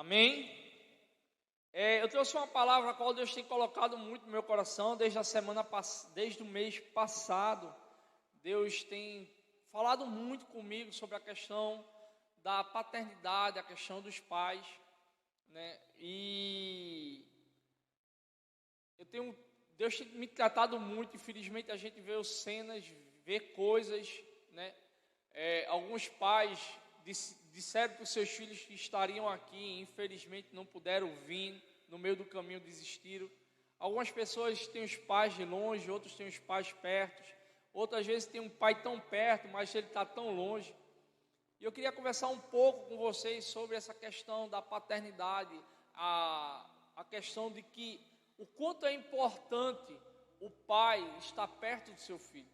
Amém? Eu trouxe uma palavra a qual Deus tem colocado muito no meu coração desde o mês passado. Deus tem falado muito comigo sobre a questão da paternidade, a questão dos pais, né? E Deus tem me tratado muito. Infelizmente a gente vê cenas, vê coisas, né? Alguns pais disseram que os seus filhos estariam aqui, infelizmente não puderam vir, no meio do caminho desistiram. Algumas pessoas têm os pais de longe, outros têm os pais perto, outras vezes tem um pai tão perto, mas ele está tão longe. E eu queria conversar um pouco com vocês sobre essa questão da paternidade, a questão de que o quanto é importante o pai estar perto do seu filho.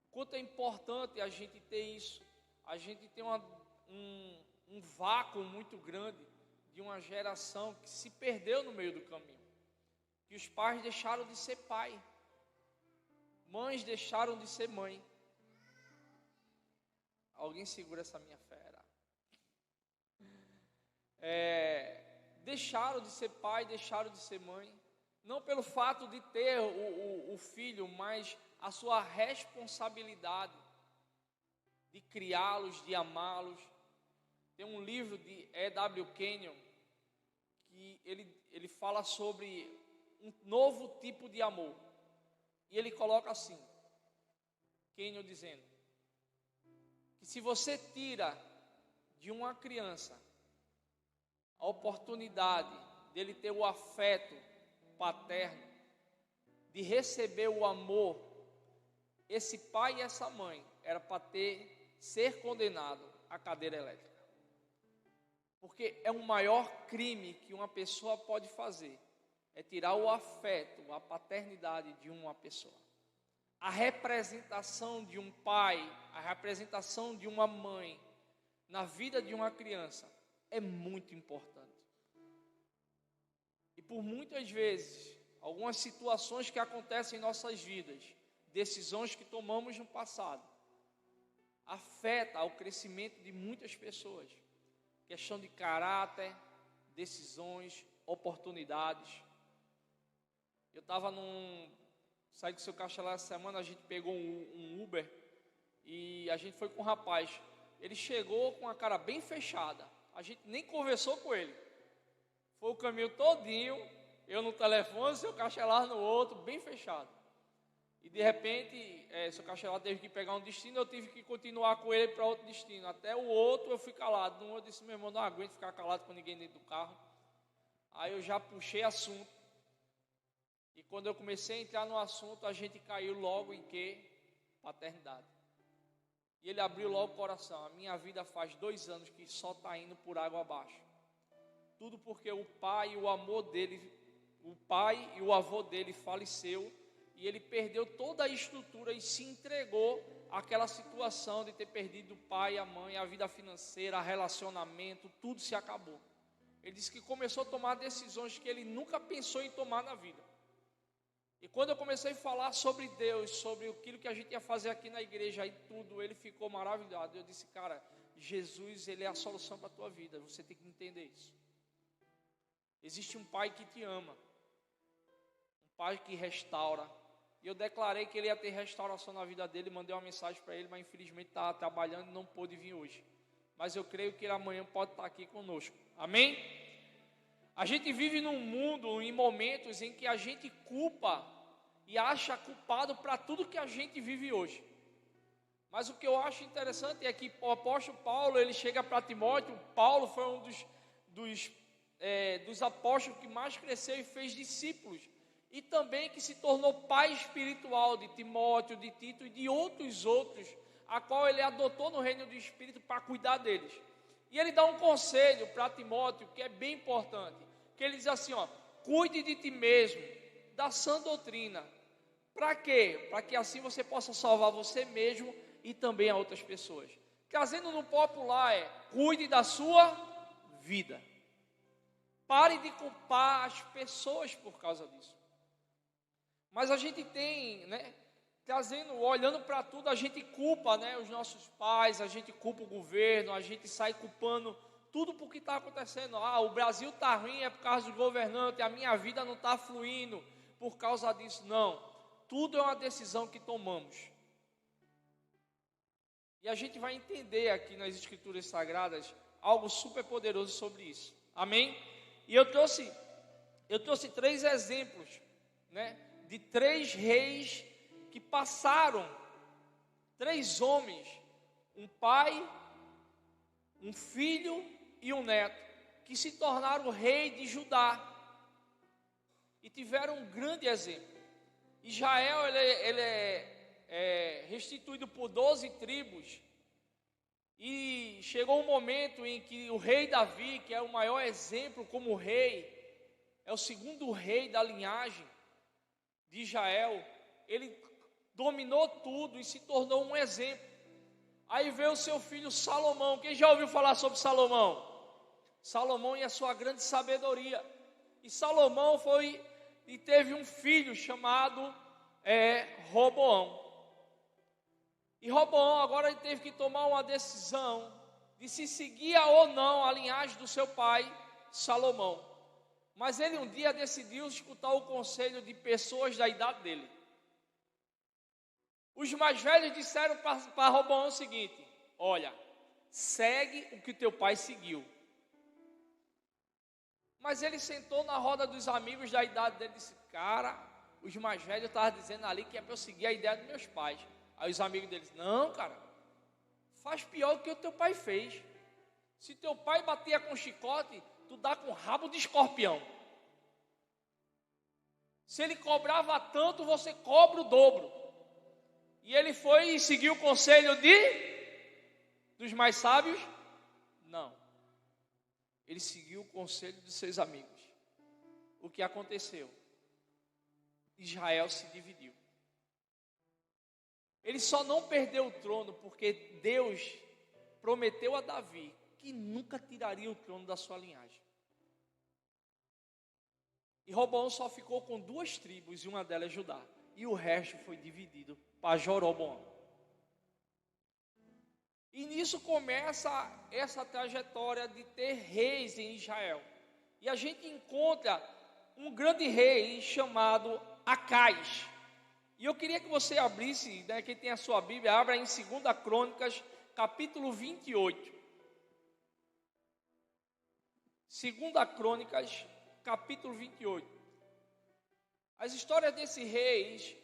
O quanto é importante a gente ter isso. A gente tem um vácuo muito grande de uma geração que se perdeu no meio do caminho. Que os pais deixaram de ser pai. Mães deixaram de ser mãe. Alguém segura essa minha fera. Deixaram de ser pai, deixaram de ser mãe. Não pelo fato de ter o filho, mas a sua responsabilidade de criá-los, de amá-los. Tem um livro de E.W. Kenyon que ele fala sobre um novo tipo de amor. E ele coloca assim, Kenyon dizendo, que se você tira de uma criança a oportunidade dele ter o afeto paterno, de receber o amor, esse pai e essa mãe era para ser condenado à cadeira elétrica. Porque é o maior crime que uma pessoa pode fazer, é tirar o afeto, a paternidade de uma pessoa. A representação de um pai, a representação de uma mãe na vida de uma criança é muito importante. E por muitas vezes, algumas situações que acontecem em nossas vidas, decisões que tomamos no passado, afeta o crescimento de muitas pessoas. Questão de caráter, decisões, oportunidades. Eu saí com o seu caixa lá essa semana, a gente pegou um Uber e a gente foi com um rapaz. Ele chegou com a cara bem fechada, a gente nem conversou com ele. Foi o caminho todinho, eu no telefone, seu caixa lá no outro, bem fechado. E de repente, seu caixa lá teve que pegar um destino, eu tive que continuar com ele para outro destino. Até o outro eu fui calado. Eu disse, meu irmão, não aguento ficar calado com ninguém dentro do carro. Aí eu já puxei assunto. E quando eu comecei a entrar no assunto, a gente caiu logo em quê? Paternidade. E ele abriu logo o coração. A minha vida faz 2 anos que só está indo por água abaixo. Tudo porque o pai e o avô dele faleceu. E ele perdeu toda a estrutura e se entregou àquela situação de ter perdido o pai, a mãe, a vida financeira, relacionamento, tudo se acabou. Ele disse que começou a tomar decisões que ele nunca pensou em tomar na vida. E quando eu comecei a falar sobre Deus, sobre aquilo que a gente ia fazer aqui na igreja e tudo, ele ficou maravilhado. Eu disse, cara, Jesus, ele é a solução para a tua vida, você tem que entender isso. Existe um pai que te ama, um pai que restaura. E eu declarei que ele ia ter restauração na vida dele, mandei uma mensagem para ele, mas infelizmente está trabalhando e não pôde vir hoje. Mas eu creio que ele amanhã pode estar aqui conosco. Amém? A gente vive num mundo, em momentos em que a gente culpa e acha culpado para tudo que a gente vive hoje. Mas o que eu acho interessante é que o apóstolo Paulo, ele chega para Timóteo. Paulo foi um dos apóstolos que mais cresceu e fez discípulos. E também que se tornou pai espiritual de Timóteo, de Tito e de outros, a qual ele adotou no reino do Espírito para cuidar deles. E ele dá um conselho para Timóteo que é bem importante, que ele diz assim, cuide de ti mesmo, da sã doutrina. Para quê? Para que assim você possa salvar você mesmo e também a outras pessoas. Trazendo no popular cuide da sua vida. Pare de culpar as pessoas por causa disso. Mas a gente tem, olhando para tudo, a gente culpa, os nossos pais, a gente culpa o governo, a gente sai culpando tudo por que está acontecendo. O Brasil está ruim, é por causa do governante, a minha vida não está fluindo por causa disso. Não, tudo é uma decisão que tomamos. E a gente vai entender aqui nas Escrituras Sagradas algo super poderoso sobre isso. Amém? E eu trouxe 3 exemplos, né, de 3 reis que passaram, 3 homens, um pai, um filho e um neto, que se tornaram rei de Judá e tiveram um grande exemplo. Israel ele é restituído por 12 tribos, e chegou um momento em que o rei Davi, que é o maior exemplo como rei, é o segundo rei da linhagem de Israel, ele dominou tudo e se tornou um exemplo. Aí veio o seu filho Salomão. Quem já ouviu falar sobre Salomão? Salomão e a sua grande sabedoria. E Salomão teve um filho chamado Roboão. E Roboão agora ele teve que tomar uma decisão de se seguia ou não a linhagem do seu pai Salomão. Mas ele um dia decidiu escutar o conselho de pessoas da idade dele. Os mais velhos disseram para Roboão o seguinte: olha, segue o que teu pai seguiu. Mas ele sentou na roda dos amigos da idade dele e disse: cara, os mais velhos estavam dizendo ali que é para eu seguir a ideia dos meus pais. Aí os amigos deles: não, cara, faz pior do que o teu pai fez. Se teu pai batia com chicote, tu dá com rabo de escorpião. Se ele cobrava tanto, você cobra o dobro. E ele foi e seguiu o conselho dos mais sábios? Não. Ele seguiu o conselho dos seus amigos. O que aconteceu? Israel se dividiu. Ele só não perdeu o trono porque Deus prometeu a Davi que nunca tiraria o trono da sua linhagem. E Roboão só ficou com 2 tribos, e uma delas é Judá. E o resto foi dividido para Jeroboão. E nisso começa essa trajetória de ter reis em Israel. E a gente encontra um grande rei chamado Acais. E eu queria que você abrisse, né, quem tem a sua Bíblia, abra em 2 Crônicas, capítulo 28. 2 Crônicas, capítulo 28. As histórias desses reis,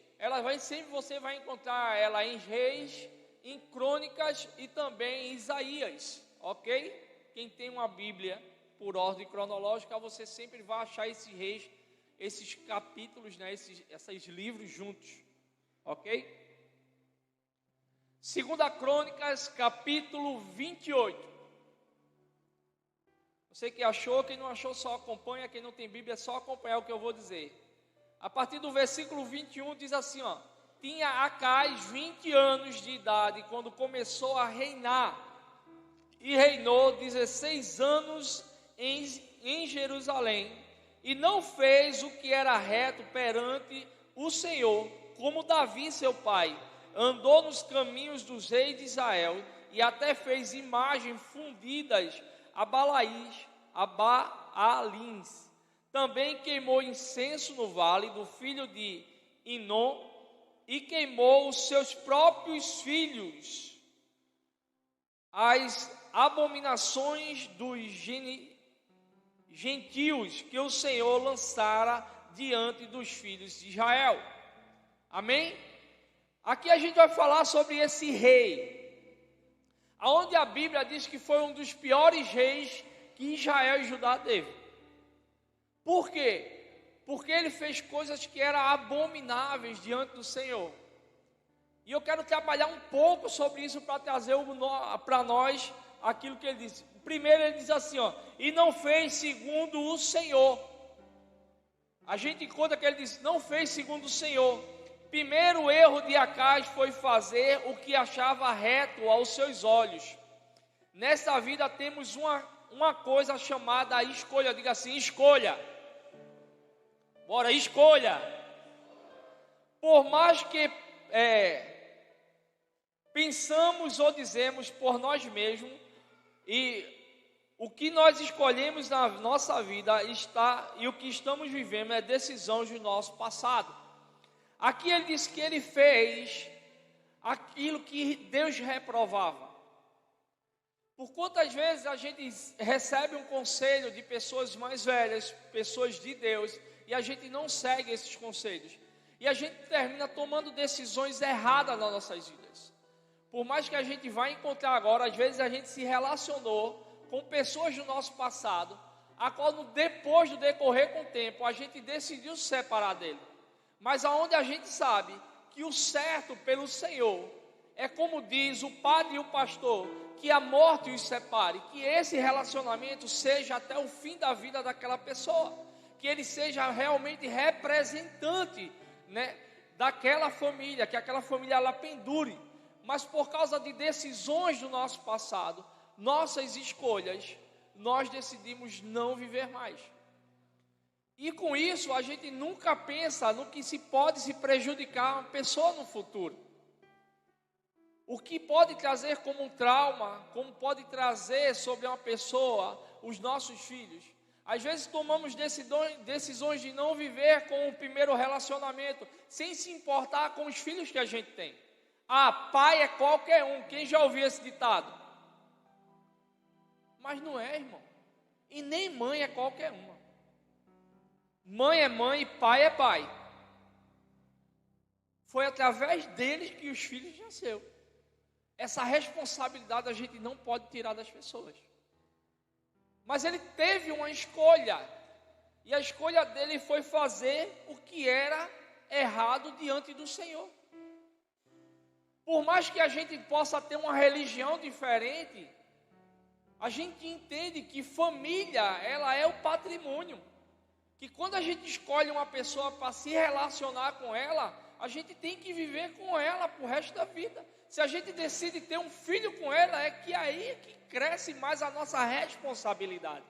você vai encontrar ela em Reis, em Crônicas e também em Isaías, ok? Quem tem uma Bíblia por ordem cronológica, você sempre vai achar esses reis, esses capítulos, né, esses livros juntos, ok? 2 Crônicas, capítulo 28. Você que achou, quem não achou, só acompanha. Quem não tem Bíblia, é só acompanhar o que eu vou dizer. A partir do versículo 21 diz assim, ó: tinha Acais 20 anos de idade quando começou a reinar, e reinou 16 anos em Jerusalém, e não fez o que era reto perante o Senhor, como Davi seu pai. Andou nos caminhos dos reis de Israel, e até fez imagens fundidas a Baalins. Também queimou incenso no vale do filho de Inom, e queimou os seus próprios filhos, as abominações dos gentios que o Senhor lançara diante dos filhos de Israel. Amém? Aqui a gente vai falar sobre esse rei, aonde a Bíblia diz que foi um dos piores reis que Israel e Judá teve. Por quê? Porque ele fez coisas que eram abomináveis diante do Senhor. E eu quero trabalhar um pouco sobre isso para trazer para nós aquilo que ele disse. Primeiro ele diz assim, ó: e não fez segundo o Senhor. A gente encontra que ele diz: não fez segundo o Senhor. Primeiro erro de Acais foi fazer o que achava reto aos seus olhos. Nesta vida temos uma coisa chamada escolha. Diga assim: escolha. Bora, escolha. Por mais que pensamos ou dizemos por nós mesmos, e o que nós escolhemos na nossa vida está, e o que estamos vivendo é decisões do nosso passado. Aqui ele diz que ele fez aquilo que Deus reprovava. Por quantas vezes a gente recebe um conselho de pessoas mais velhas, pessoas de Deus, e a gente não segue esses conselhos. E a gente termina tomando decisões erradas nas nossas vidas. Por mais que a gente vá encontrar agora, às vezes a gente se relacionou com pessoas do nosso passado, a qual depois do decorrer com o tempo, a gente decidiu se separar dele. Mas aonde a gente sabe que o certo pelo Senhor é como diz o padre e o pastor, que a morte os separe, que esse relacionamento seja até o fim da vida daquela pessoa, que ele seja realmente representante, né, daquela família, que aquela família ela pendure. Mas por causa de decisões do nosso passado, nossas escolhas, nós decidimos não viver mais. E com isso a gente nunca pensa no que se pode se prejudicar uma pessoa no futuro. O que pode trazer como um trauma, como pode trazer sobre uma pessoa, os nossos filhos. Às vezes tomamos decisões de não viver com o primeiro relacionamento, sem se importar com os filhos que a gente tem. Ah, pai é qualquer um. Quem já ouviu esse ditado? Mas não é, irmão. E nem mãe é qualquer uma. Mãe é mãe e pai é pai. Foi através deles que os filhos nasceram. Essa responsabilidade a gente não pode tirar das pessoas. Mas ele teve uma escolha. E a escolha dele foi fazer o que era errado diante do Senhor. Por mais que a gente possa ter uma religião diferente, a gente entende que família, ela é o patrimônio. Que quando a gente escolhe uma pessoa para se relacionar com ela, a gente tem que viver com ela pro resto da vida. Se a gente decide ter um filho com ela, é que aí que cresce mais a nossa responsabilidade.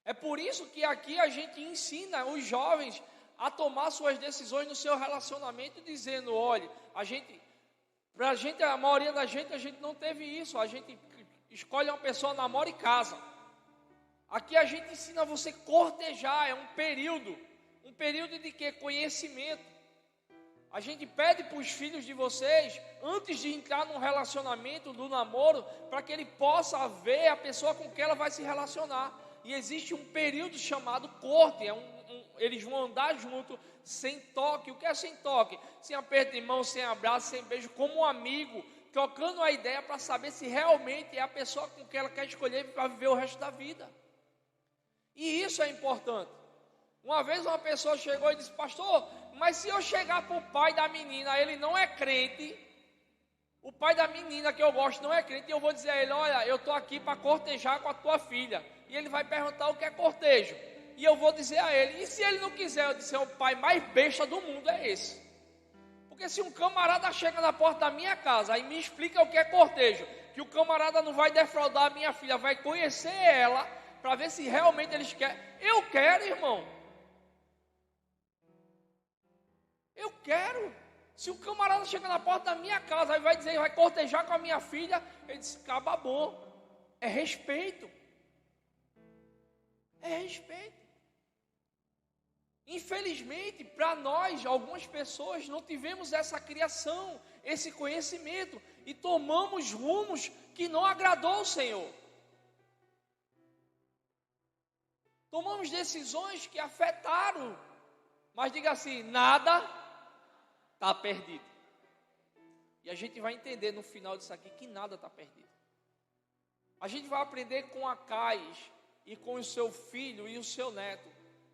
É por isso que aqui a gente ensina os jovens a tomar suas decisões no seu relacionamento, dizendo, olha, a maioria da gente, a gente não teve isso, a gente escolhe uma pessoa, namora e casa. Aqui a gente ensina você cortejar, é um período de quê? Conhecimento. A gente pede para os filhos de vocês, antes de entrar num relacionamento, do namoro, para que ele possa ver a pessoa com quem ela vai se relacionar. E existe um período chamado corte, eles vão andar junto, sem toque. O que é sem toque? Sem aperto de mão, sem abraço, sem beijo, como um amigo, trocando a ideia para saber se realmente é a pessoa com quem ela quer escolher para viver o resto da vida. E isso é importante. Uma vez uma pessoa chegou e disse, pastor, mas se eu chegar para o pai da menina, ele não é crente, o pai da menina que eu gosto não é crente, e eu vou dizer a ele, olha, eu estou aqui para cortejar com a tua filha. E ele vai perguntar o que é cortejo. E eu vou dizer a ele, e se ele não quiser, eu disse, o pai mais besta do mundo é esse. Porque se um camarada chega na porta da minha casa e me explica o que é cortejo, que o camarada não vai defraudar a minha filha, vai conhecer ela, para ver se realmente eles querem. Eu quero, irmão. Eu quero. Se o camarada chega na porta da minha casa e vai dizer, vai cortejar com a minha filha, ele diz, acaba bom. É respeito. É respeito. Infelizmente, para nós, algumas pessoas, não tivemos essa criação, esse conhecimento, e tomamos rumos que não agradou ao Senhor. Tomamos decisões que afetaram, mas diga assim, nada está perdido. E a gente vai entender no final disso aqui que nada está perdido. A gente vai aprender com Acais e com o seu filho e o seu neto.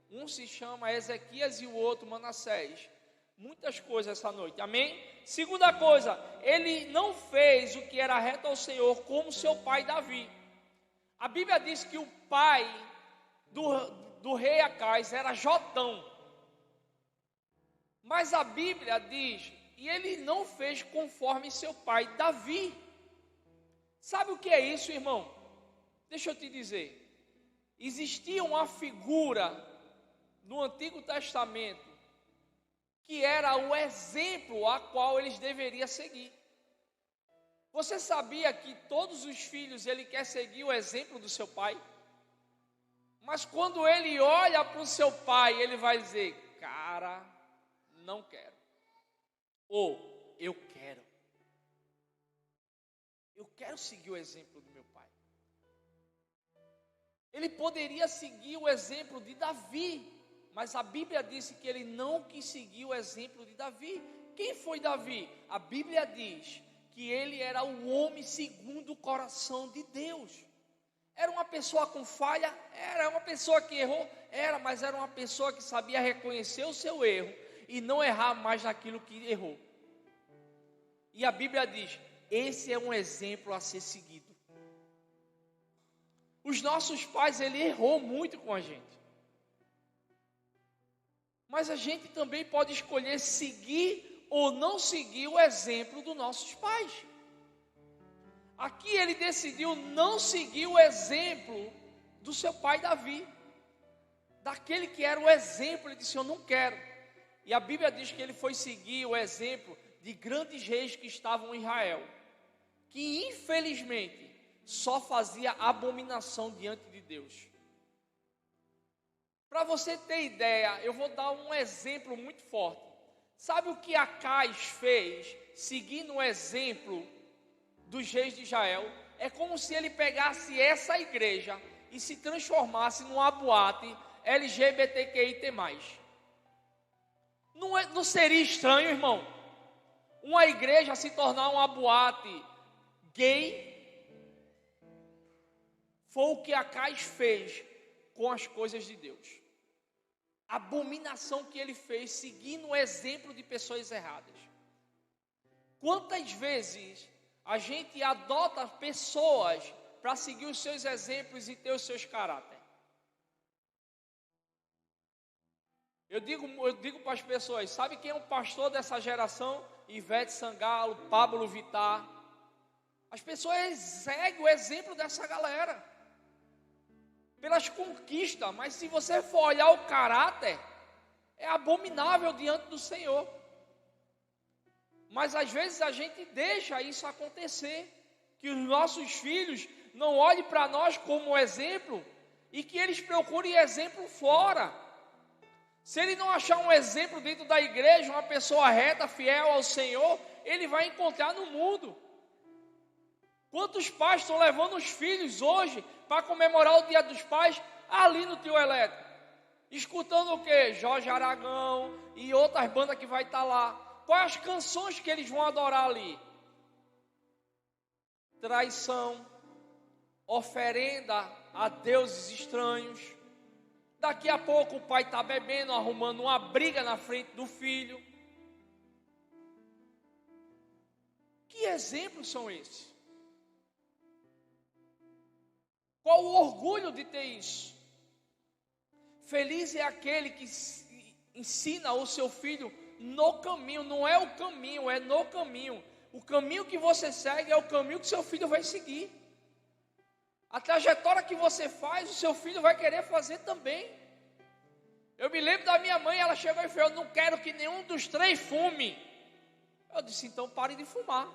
Um se chama Ezequias e o outro Manassés. Muitas coisas essa noite, amém? Segunda coisa, ele não fez o que era reto ao Senhor como seu pai Davi. A Bíblia diz que o pai do rei Acais era Jotão. Mas a Bíblia diz, e ele não fez conforme seu pai Davi. Sabe o que é isso, irmão? Deixa eu te dizer. Existia uma figura no Antigo Testamento que era o exemplo a qual eles deveriam seguir. Você sabia que todos os filhos, ele quer seguir o exemplo do seu pai? Mas quando ele olha para o seu pai, ele vai dizer, cara, não quero. Ou, eu quero. Eu quero seguir o exemplo do meu pai. Ele poderia seguir o exemplo de Davi, mas a Bíblia disse que ele não quis seguir o exemplo de Davi. Quem foi Davi? A Bíblia diz que ele era o homem segundo o coração de Deus. Era uma pessoa com falha? Era uma pessoa que errou? Era, mas era uma pessoa que sabia reconhecer o seu erro e não errar mais naquilo que errou. E a Bíblia diz, esse é um exemplo a ser seguido. Os nossos pais, ele errou muito com a gente. Mas a gente também pode escolher seguir ou não seguir o exemplo dos nossos pais. Aqui ele decidiu não seguir o exemplo do seu pai Davi. Daquele que era o exemplo, ele disse, eu não quero. E a Bíblia diz que ele foi seguir o exemplo de grandes reis que estavam em Israel. Que infelizmente só fazia abominação diante de Deus. Para você ter ideia, eu vou dar um exemplo muito forte. Sabe o que Acais fez, seguindo o exemplo dos reis de Israel? É como se ele pegasse essa igreja e se transformasse numa boate LGBTQIT+. Não seria estranho, irmão? Uma igreja se tornar uma boate gay? Foi o que Acais fez com as coisas de Deus. A abominação que ele fez, seguindo o exemplo de pessoas erradas. Quantas vezes a gente adota pessoas para seguir os seus exemplos e ter os seus caráteres? Eu digo para as pessoas, sabe quem é o pastor dessa geração? Ivete Sangalo, Pablo Vittar. As pessoas seguem o exemplo dessa galera pelas conquistas, mas se você for olhar o caráter, é abominável diante do Senhor. Mas às vezes a gente deixa isso acontecer, que os nossos filhos não olhem para nós como exemplo e que eles procurem exemplo fora. Se ele não achar um exemplo dentro da igreja, uma pessoa reta, fiel ao Senhor, ele vai encontrar no mundo. Quantos pais estão levando os filhos hoje para comemorar o Dia dos Pais ali no Trio Elétrico? Escutando o quê? Jorge Aragão e outras bandas que vai estar lá. Quais as canções que eles vão adorar ali? Traição, oferenda a deuses estranhos. Daqui a pouco o pai está bebendo, arrumando uma briga na frente do filho. Que exemplos são esses? Qual o orgulho de ter isso? Feliz é aquele que ensina o seu filho no caminho. Não é o caminho, é no caminho. O caminho que você segue é o caminho que seu filho vai seguir. A trajetória que você faz, o seu filho vai querer fazer também. Eu me lembro da minha mãe, ela chegou e falou, eu não quero que nenhum dos três fume. Eu disse, então pare de fumar.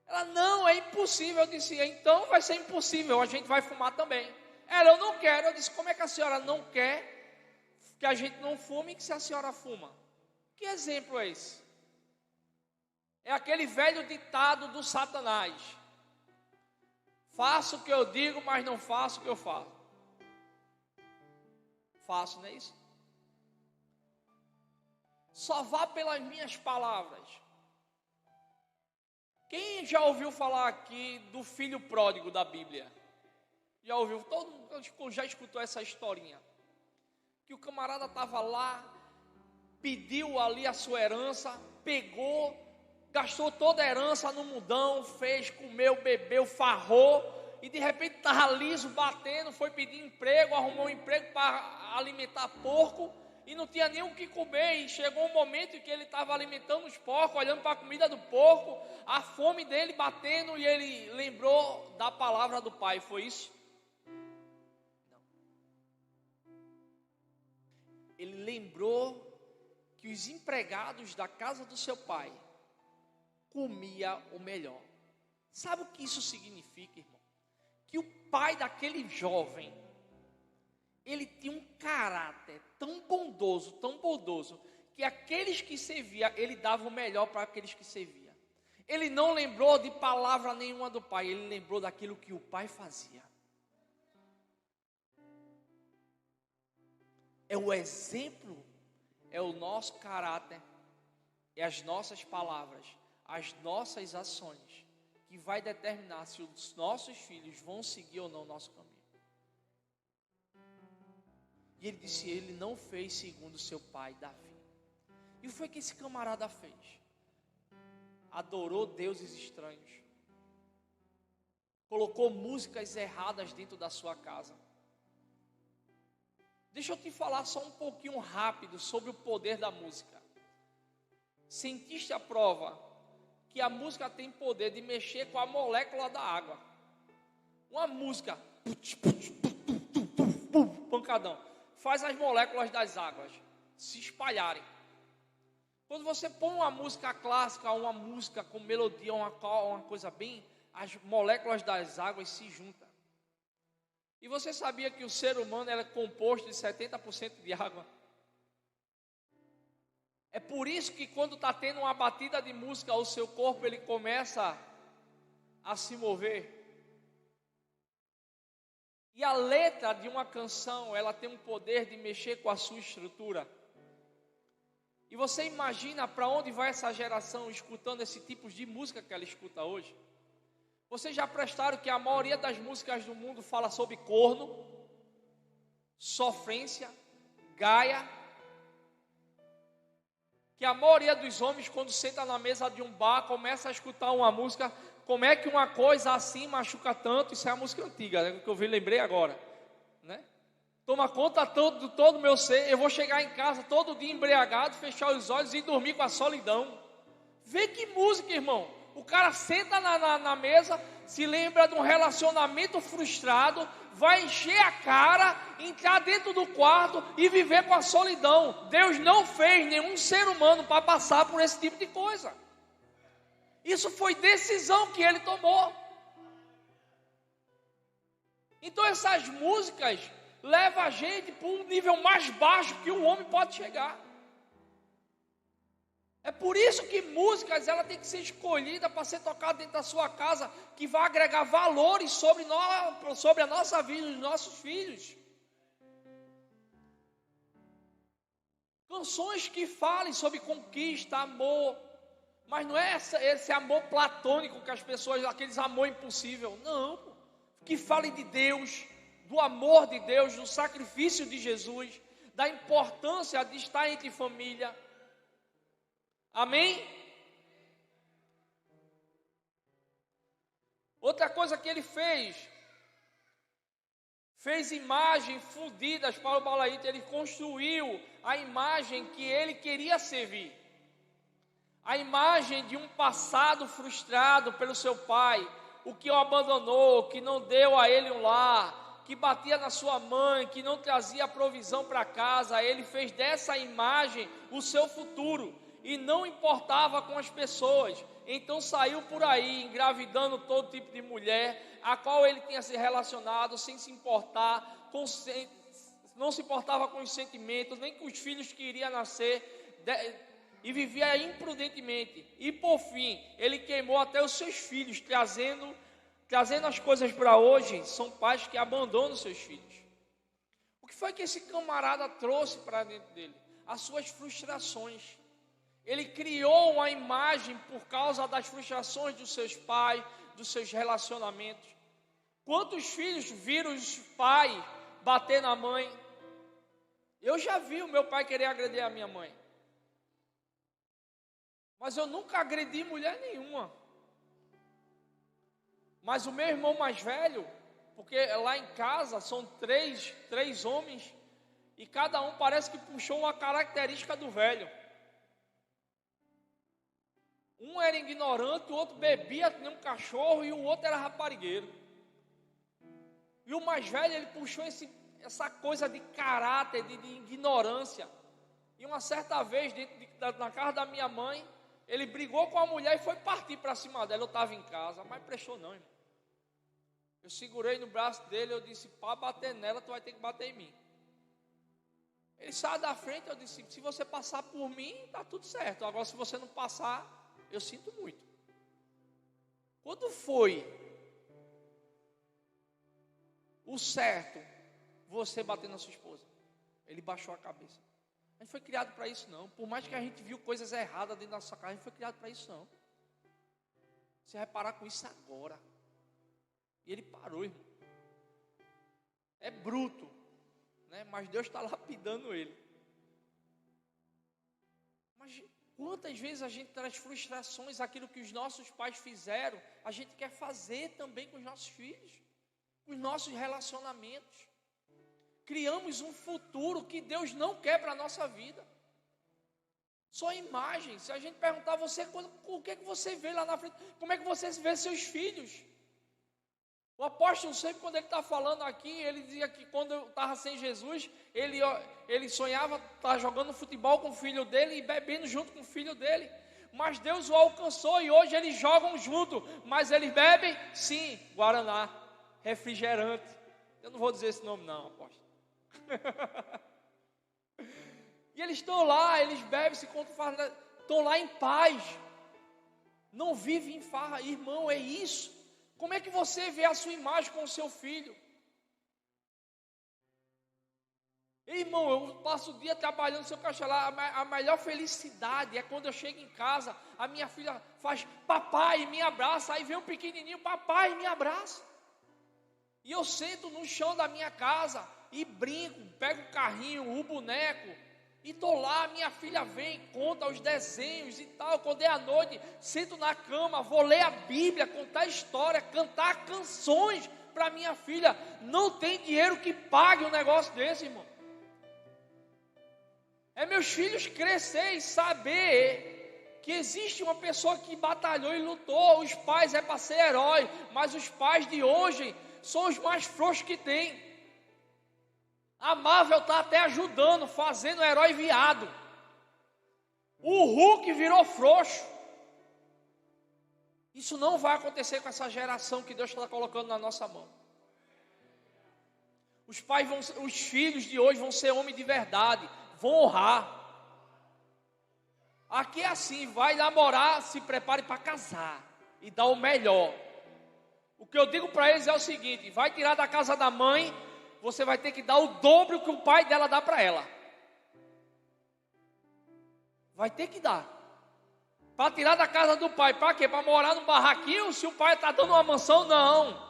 Ela, não, é impossível. Eu disse, então vai ser impossível, a gente vai fumar também. Ela, eu não quero. Eu disse, como é que a senhora não quer que a gente não fume que se a senhora fuma? Que exemplo é esse? É aquele velho ditado do Satanás. Faço o que eu digo, mas não faço o que eu falo. Faço, não é isso? Só vá pelas minhas palavras. Quem já ouviu falar aqui do filho pródigo da Bíblia? Já ouviu? Todo mundo já escutou essa historinha. Que o camarada estava lá, pediu ali a sua herança, pegou, gastou toda a herança no mundão, fez, comeu, bebeu, farrou, e de repente estava liso, batendo, foi pedir emprego, arrumou um emprego para alimentar porco, e não tinha nem o que comer, e chegou um momento em que ele estava alimentando os porcos, olhando para a comida do porco, a fome dele batendo, e ele lembrou da palavra do pai, foi isso? Não. Ele lembrou que os empregados da casa do seu pai comia o melhor. Sabe o que isso significa, irmão? Que o pai daquele jovem, ele tinha um caráter tão bondoso, que aqueles que servia, ele dava o melhor para aqueles que servia. Ele não lembrou de palavra nenhuma do pai, ele lembrou daquilo que o pai fazia. É o exemplo, é o nosso caráter, é as nossas palavras, as nossas ações, que vai determinar se os nossos filhos vão seguir ou não o nosso caminho. E ele disse, ele não fez segundo seu pai Davi. E o que foi que esse camarada fez? Adorou deuses estranhos. Colocou músicas erradas dentro da sua casa. Deixa eu te falar só um pouquinho rápido sobre o poder da música. Cientista aprova que a música tem poder de mexer com a molécula da água. Uma música, pancadão, faz as moléculas das águas se espalharem. Quando você põe uma música clássica, uma música com melodia, uma coisa bem, as moléculas das águas se juntam. E você sabia que o ser humano é composto de 70% de água? É por isso que quando está tendo uma batida de música, o seu corpo ele começa a se mover. E a letra de uma canção, ela tem um poder de mexer com a sua estrutura. E você imagina para onde vai essa geração escutando esse tipo de música que ela escuta hoje? Vocês já prestaram que a maioria das músicas do mundo fala sobre corno, sofrência, gaia? Que a maioria dos homens, quando senta na mesa de um bar, começa a escutar uma música. Como é que uma coisa assim machuca tanto? Isso é a música antiga, né, que eu lembrei agora, né? Toma conta de todo o meu ser. Eu vou chegar em casa todo dia embriagado, fechar os olhos e dormir com a solidão. Vê que música, irmão. O cara senta na mesa, se lembra de um relacionamento frustrado, vai encher a cara, entrar dentro do quarto e viver com a solidão. Deus não fez nenhum ser humano para passar por esse tipo de coisa. Isso foi decisão que ele tomou. Então essas músicas levam a gente para um nível mais baixo que o homem pode chegar. É por isso que músicas ela tem que ser escolhida para ser tocada dentro da sua casa, que vai agregar valores sobre a nossa vida, os nossos filhos. Canções que falem sobre conquista, amor, mas não é esse amor platônico que as pessoas, aqueles amor impossível, não. Que falem de Deus, do amor de Deus, do sacrifício de Jesus, da importância de estar entre família. Amém? Outra coisa que ele fez imagens fundidas para o Balaíta. Ele construiu a imagem que ele queria servir. A imagem de um passado frustrado pelo seu pai, o que o abandonou, que não deu a ele um lar, que batia na sua mãe, que não trazia provisão para casa. Ele fez dessa imagem o seu futuro e não importava com as pessoas. Então saiu por aí engravidando todo tipo de mulher a qual ele tinha se relacionado, sem se importar, não se importava com os sentimentos, nem com os filhos que iriam nascer, e vivia imprudentemente. E por fim, ele queimou até os seus filhos, trazendo as coisas para hoje. São pais que abandonam seus filhos. O que foi que esse camarada trouxe para dentro dele? As suas frustrações. Ele criou uma imagem por causa das frustrações dos seus pais, dos seus relacionamentos. Quantos filhos viram os pais bater na mãe? Eu já vi o meu pai querer agredir a minha mãe. Mas eu nunca agredi mulher nenhuma. Mas o meu irmão mais velho, porque lá em casa são três homens, e cada um parece que puxou uma característica do velho. Um era ignorante, o outro bebia que nem um cachorro, e o outro era raparigueiro. E o mais velho, ele puxou essa coisa de caráter, de ignorância. E uma certa vez, na casa da minha mãe, Ele brigou com a mulher e foi partir para cima dela. Eu estava em casa, mas prestou não, irmão. Eu segurei no braço dele, eu disse, para bater nela, tu vai ter que bater em mim. Ele saiu da frente, eu disse, se você passar por mim, está tudo certo. Agora, se você não passar, eu sinto muito. Quando foi o certo você bater na sua esposa? Ele baixou a cabeça. A gente foi criado para isso não. Por mais que a gente viu coisas erradas dentro da nossa casa, a gente foi criado para isso não. Você vai parar com isso agora. E ele parou, irmão. É bruto, né? Mas Deus está lapidando ele. Mas quantas vezes a gente traz frustrações, aquilo que os nossos pais fizeram, a gente quer fazer também com os nossos filhos, com os nossos relacionamentos. Criamos um futuro que Deus não quer para a nossa vida. Só imagem. Se a gente perguntar a você, o que é que você vê lá na frente? Como é que você vê seus filhos? O apóstolo sempre, quando ele está falando aqui, ele dizia que quando eu estava sem Jesus, ele sonhava estar jogando futebol com o filho dele e bebendo junto com o filho dele. Mas Deus o alcançou e hoje eles jogam junto. Mas eles bebem? Sim, Guaraná, refrigerante. Eu não vou dizer esse nome não, apóstolo. E eles estão lá, eles bebem, se contam, estão lá em paz, não vivem em farra. Irmão, é isso. Como é que você vê a sua imagem com o seu filho? Irmão, eu passo o dia trabalhando, seu caixa lá, a melhor felicidade é quando eu chego em casa, a minha filha faz papai e me abraça, aí vem um pequenininho, papai e me abraça. E eu sento no chão da minha casa e brinco, pego o carrinho, o boneco, e estou lá, minha filha vem, conta os desenhos e tal. Quando é à noite, sento na cama, vou ler a Bíblia, contar história, cantar canções para minha filha. Não tem dinheiro que pague um negócio desse, irmão. É meus filhos crescer e saber que existe uma pessoa que batalhou e lutou. Os pais é para ser herói, mas os pais de hoje são os mais frouxos que tem. A Marvel está até ajudando, fazendo herói viado. O Hulk virou frouxo. Isso não vai acontecer com essa geração que Deus está colocando na nossa mão. Os filhos de hoje vão ser homens de verdade, vão honrar. Aqui é assim, vai namorar, se prepare para casar e dar o melhor. O que eu digo para eles é o seguinte: vai tirar da casa da mãe, você vai ter que dar o dobro que o pai dela dá para ela. Vai ter que dar. Para tirar da casa do pai, para quê? Para morar num barraquinho, se o pai está dando uma mansão? Não.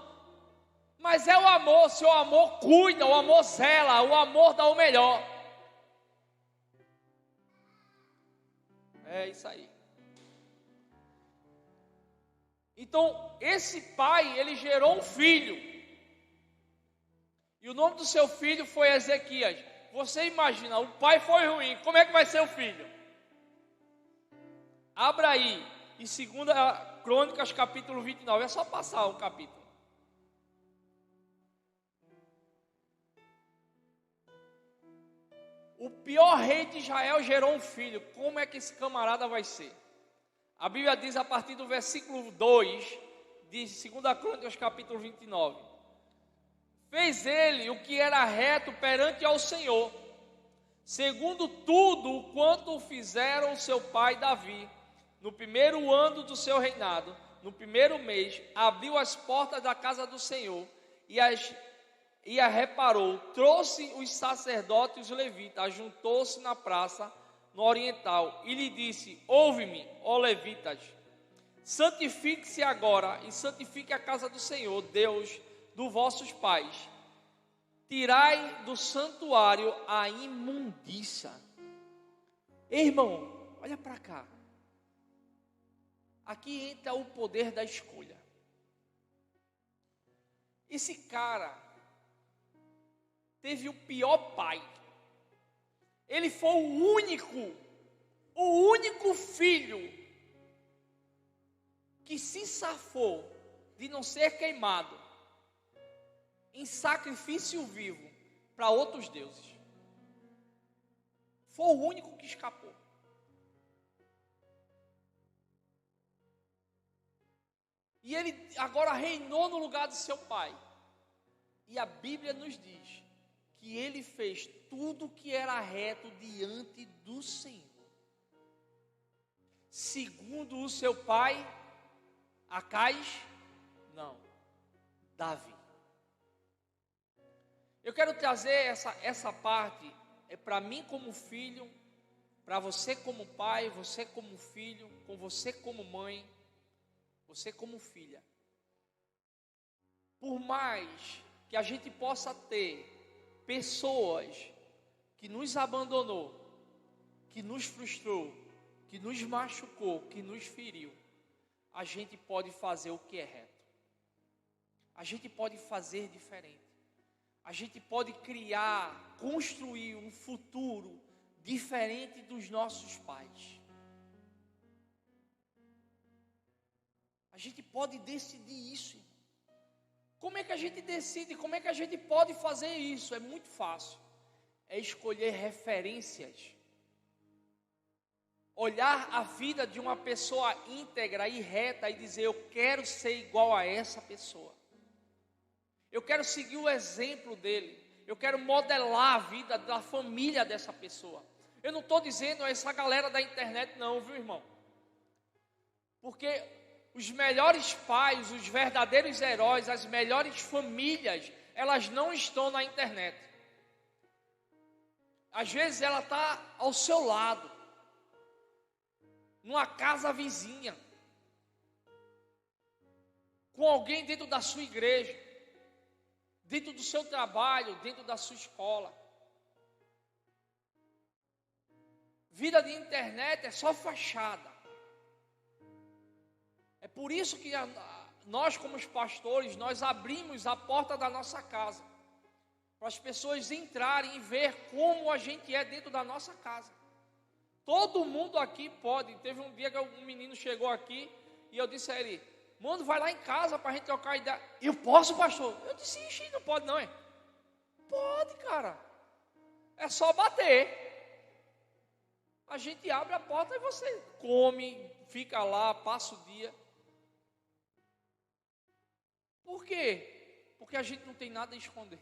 Mas é o amor, se o amor cuida, o amor zela, o amor dá o melhor. É isso aí. Então, esse pai, ele gerou um filho. E o nome do seu filho foi Ezequias. Você imagina, o pai foi ruim, como é que vai ser o filho? Abra aí, em 2 Crônicas, capítulo 29. É só passar o capítulo. O pior rei de Israel gerou um filho. Como é que esse camarada vai ser? A Bíblia diz a partir do versículo 2 de 2 Crônicas, capítulo 29. Fez ele o que era reto perante ao Senhor, segundo tudo o quanto fizeram seu pai Davi. No primeiro ano do seu reinado, no primeiro mês, abriu as portas da casa do Senhor e a reparou. Trouxe os sacerdotes e os levitas, ajuntou-se na praça no oriental e lhe disse: ouve-me, ó levitas, santifique-se agora e santifique a casa do Senhor, Deus dos vossos pais. Tirai do santuário a imundícia. Ei, irmão, olha para cá. Aqui entra o poder da escolha. Esse cara teve o pior pai. Ele foi o único filho que se safou de não ser queimado em sacrifício vivo para outros deuses. Foi o único que escapou. E ele agora reinou no lugar de seu pai. E a Bíblia nos diz que ele fez tudo o que era reto diante do Senhor. Segundo o seu pai, Acais, não, Davi. Eu quero trazer essa parte, para mim como filho, para você como pai, você como filho, com você como mãe, você como filha. Por mais que a gente possa ter pessoas que nos abandonou, que nos frustrou, que nos machucou, que nos feriu, a gente pode fazer o que é reto. A gente pode fazer diferente. A gente pode criar, construir um futuro diferente dos nossos pais. A gente pode decidir isso. Como é que a gente decide? Como é que a gente pode fazer isso? É muito fácil. É escolher referências. Olhar a vida de uma pessoa íntegra e reta e dizer: eu quero ser igual a essa pessoa. Eu quero seguir o exemplo dele. Eu quero modelar a vida da família dessa pessoa. Eu não estou dizendo essa galera da internet não, viu, irmão? Porque os melhores pais, os verdadeiros heróis, as melhores famílias, elas não estão na internet. Às vezes ela está ao seu lado, numa casa vizinha, com alguém dentro da sua igreja, dentro do seu trabalho, dentro da sua escola. Vida de internet é só fachada. É por isso que nós, como os pastores, nós abrimos a porta da nossa casa, para as pessoas entrarem e ver como a gente é dentro da nossa casa. Todo mundo aqui pode. Teve um dia que um menino chegou aqui e eu disse a ele: mano, vai lá em casa para a gente trocar ideia. Eu posso, pastor? Eu disse: ixi, não pode não, é? Pode, cara. É só bater. A gente abre a porta e você come, fica lá, passa o dia. Por quê? Porque a gente não tem nada a esconder.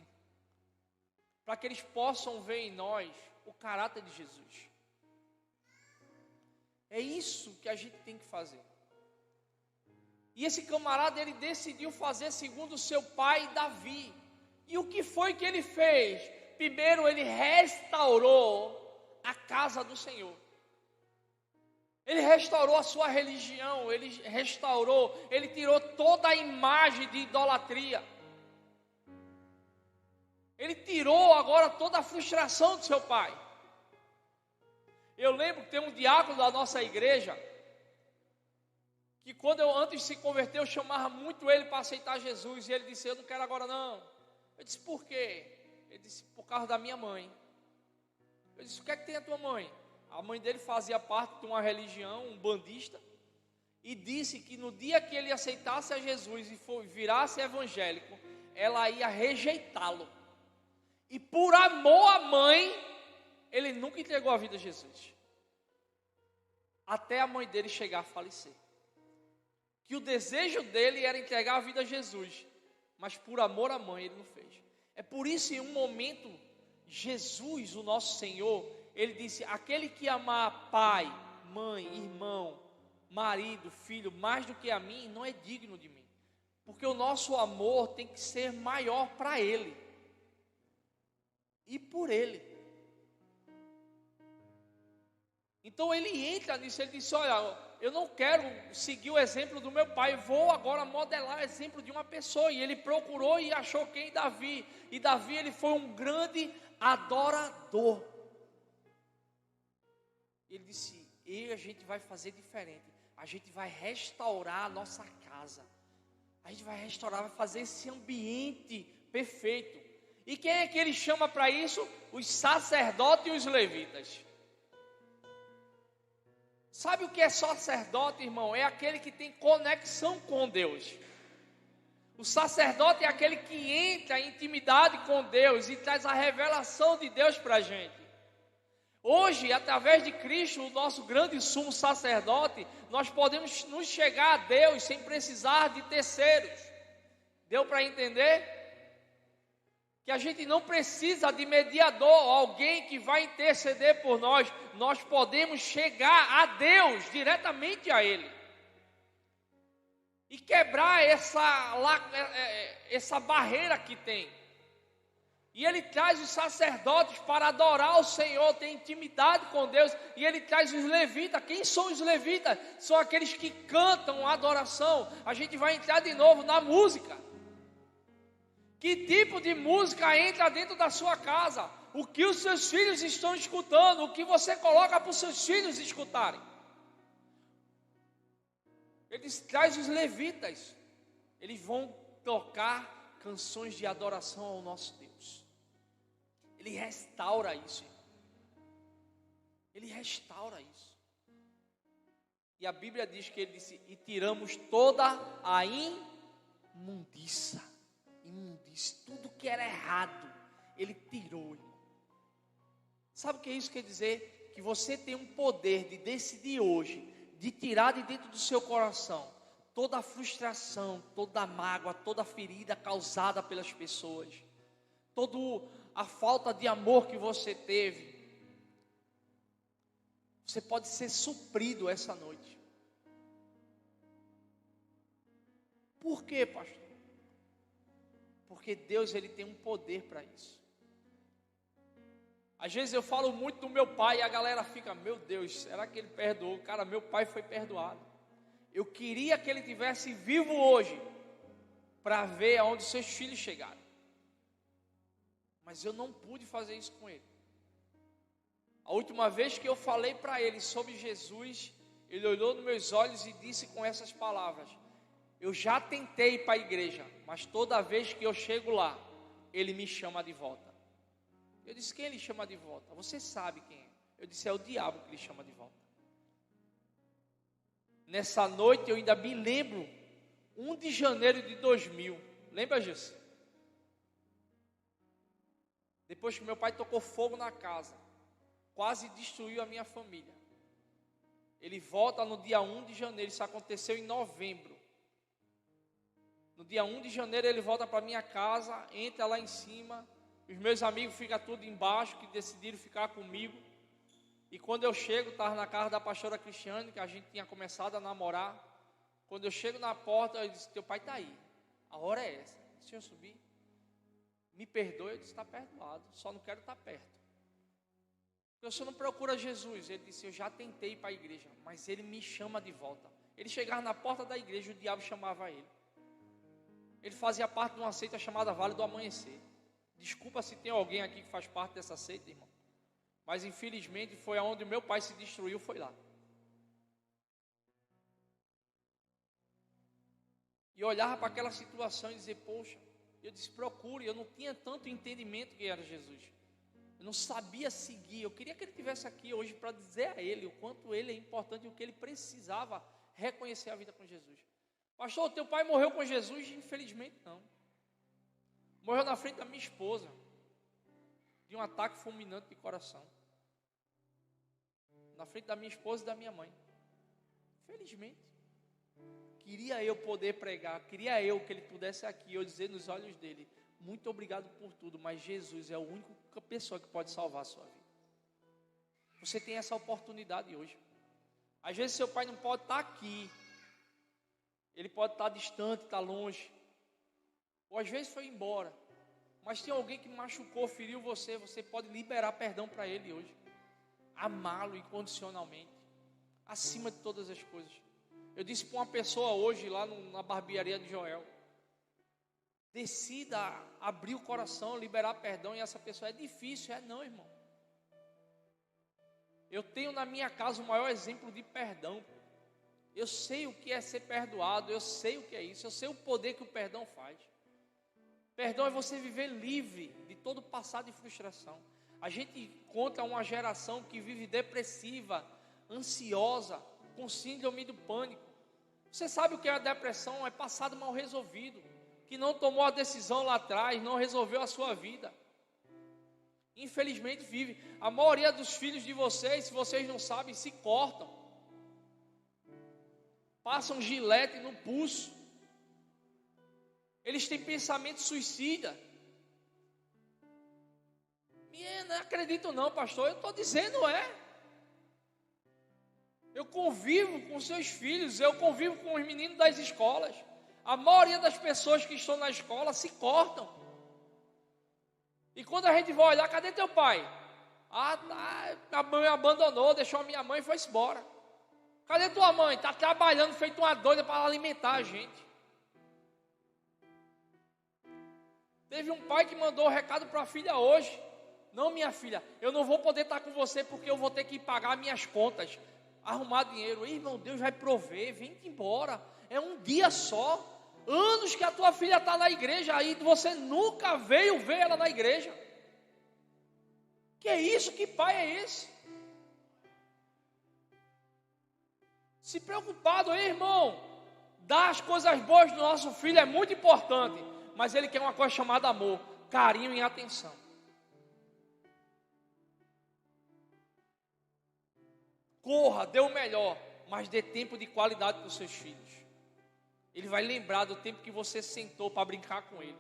Para que eles possam ver em nós o caráter de Jesus. É isso que a gente tem que fazer. E esse camarada, ele decidiu fazer segundo o seu pai Davi. E o que foi que ele fez? Primeiro, ele restaurou a casa do Senhor. Ele restaurou a sua religião, ele tirou toda a imagem de idolatria. Ele tirou agora toda a frustração do seu pai. Eu lembro que tem um diácono da nossa igreja, que quando antes de se converter, eu chamava muito ele para aceitar Jesus, e ele disse: eu não quero agora não. Eu disse: por quê? Ele disse: por causa da minha mãe. Eu disse: o que é que tem a tua mãe? A mãe dele fazia parte de uma religião, um bandista, e disse que no dia que ele aceitasse a Jesus e virasse evangélico, ela ia rejeitá-lo. E por amor à mãe, ele nunca entregou a vida a Jesus. Até a mãe dele chegar a falecer. Que o desejo dele era entregar a vida a Jesus, mas por amor à mãe ele não fez. É por isso, em um momento, Jesus, o nosso Senhor, ele disse: aquele que amar pai, mãe, irmão, marido, filho, mais do que a mim, não é digno de mim. Porque o nosso amor tem que ser maior para ele e por ele. Então ele entra nisso, ele disse: olha, eu não quero seguir o exemplo do meu pai, vou agora modelar o exemplo de uma pessoa. E ele procurou e achou quem? Davi. E Davi, ele foi um grande adorador. Ele disse: a gente vai fazer diferente, a gente vai restaurar a nossa casa, a gente vai restaurar, vai fazer esse ambiente perfeito. E quem é que ele chama para isso? Os sacerdotes e os levitas. Sabe o que é sacerdote, irmão? É aquele que tem conexão com Deus. O sacerdote é aquele que entra em intimidade com Deus e traz a revelação de Deus para a gente. Hoje, através de Cristo, o nosso grande sumo sacerdote, nós podemos nos chegar a Deus sem precisar de terceiros. Deu para entender? Que a gente não precisa de mediador, alguém que vai interceder por nós. Nós podemos chegar a Deus, diretamente a Ele. E quebrar essa barreira que tem. E Ele traz os sacerdotes para adorar o Senhor, ter intimidade com Deus. E Ele traz os levitas. Quem são os levitas? São aqueles que cantam a adoração. A gente vai entrar de novo na música. Que tipo de música entra dentro da sua casa? O que os seus filhos estão escutando? O que você coloca para os seus filhos escutarem? Ele traz os levitas. Eles vão tocar canções de adoração ao nosso Deus. Ele restaura isso. Ele restaura isso. E a Bíblia diz que ele disse: e tiramos toda a imundícia. Tudo que era errado, Ele tirou, irmão. Sabe o que isso quer dizer? Que você tem um poder de decidir hoje, de tirar de dentro do seu coração toda a frustração, toda a mágoa, toda a ferida causada pelas pessoas, toda a falta de amor que você teve. Você pode ser suprido essa noite. Por quê, pastor? Porque Deus, Ele tem um poder para isso. Às vezes eu falo muito do meu pai e a galera fica: meu Deus, será que ele perdoou? Cara, meu pai foi perdoado. Eu queria que ele tivesse vivo hoje para ver aonde seus filhos chegaram. Mas eu não pude fazer isso com ele. A última vez que eu falei para ele sobre Jesus, ele olhou nos meus olhos e disse com essas palavras: eu já tentei ir para a igreja, mas toda vez que eu chego lá, ele me chama de volta. Eu disse: quem ele chama de volta? Você sabe quem é. Eu disse: é o diabo que ele chama de volta. Nessa noite eu ainda me lembro, 1 de janeiro de 2000. Lembra disso? Depois que meu pai tocou fogo na casa, quase destruiu a minha família. Ele volta no dia 1 de janeiro, isso aconteceu em novembro. No dia 1 de janeiro ele volta para minha casa, entra lá em cima, os meus amigos ficam tudo embaixo, que decidiram ficar comigo. E quando eu chego, estava na casa da pastora Cristiane, que a gente tinha começado a namorar. Quando eu chego na porta, eu disse: teu pai está aí, a hora é essa. Se eu subir, me perdoe. Eu disse: está perdoado, só não quero estar perto. Porque o senhor não procura Jesus. Ele disse: eu já tentei ir para a igreja, mas ele me chama de volta. Ele chegava na porta da igreja, o diabo chamava ele. Ele fazia parte de uma seita chamada Vale do Amanhecer. Desculpa se tem alguém aqui que faz parte dessa seita, irmão. Mas infelizmente foi aonde meu pai se destruiu, foi lá. E eu olhava para aquela situação e dizia: poxa, eu disse: procure. Eu não tinha tanto entendimento que era Jesus. Eu não sabia seguir. Eu queria que ele estivesse aqui hoje para dizer a ele o quanto ele é importante e o que ele precisava reconhecer a vida com Jesus. Pastor, teu pai morreu com Jesus? Infelizmente não. Morreu na frente da minha esposa, de um ataque fulminante de coração. Na frente da minha esposa e da minha mãe. Infelizmente. Queria eu poder pregar, queria eu que ele pudesse aqui, eu dizer nos olhos dele: muito obrigado por tudo, mas Jesus é a única pessoa que pode salvar a sua vida. Você tem essa oportunidade hoje. Às vezes seu pai não pode estar aqui, ele pode estar distante, estar longe, ou às vezes foi embora, mas tem alguém que machucou, feriu você, você pode liberar perdão para ele hoje, amá-lo incondicionalmente, acima de todas as coisas. Eu disse para uma pessoa hoje lá na barbearia de Joel: decida abrir o coração, liberar perdão. E essa pessoa: é difícil. Não, irmão. Eu tenho na minha casa o maior exemplo de perdão. Eu sei o que é ser perdoado, eu sei o que é isso, eu sei o poder que o perdão faz. Perdão é você viver livre de todo passado e frustração. A gente encontra uma geração que vive depressiva, ansiosa, com síndrome do pânico. Você sabe o que é a depressão? É passado mal resolvido, que não tomou a decisão lá atrás, não resolveu a sua vida. Infelizmente vive. A maioria dos filhos de vocês, se vocês não sabem, se cortam. Passam gilete no pulso. Eles têm pensamento suicida. Não acredito não, pastor. Eu estou dizendo Eu convivo com seus filhos. Eu convivo com os meninos das escolas. A maioria das pessoas que estão na escola se cortam. E quando a gente vai olhar, cadê teu pai? A mãe me abandonou, deixou a minha mãe e foi embora. Cadê tua mãe? Está trabalhando feito uma doida para alimentar a gente. Teve um pai que mandou um recado para a filha hoje. Não, minha filha, eu não vou poder estar com você porque eu vou ter que pagar minhas contas, arrumar dinheiro. Irmão, Deus vai prover, vem-te embora. É um dia só. Anos que a tua filha está na igreja aí, você nunca veio ver ela na igreja. Que é isso? Que pai é esse? Se preocupado, irmão. Dar as coisas boas do nosso filho é muito importante. Mas ele quer uma coisa chamada amor, carinho e atenção. Corra, dê o melhor, mas dê tempo de qualidade para os seus filhos. Ele vai lembrar do tempo que você sentou para brincar com ele.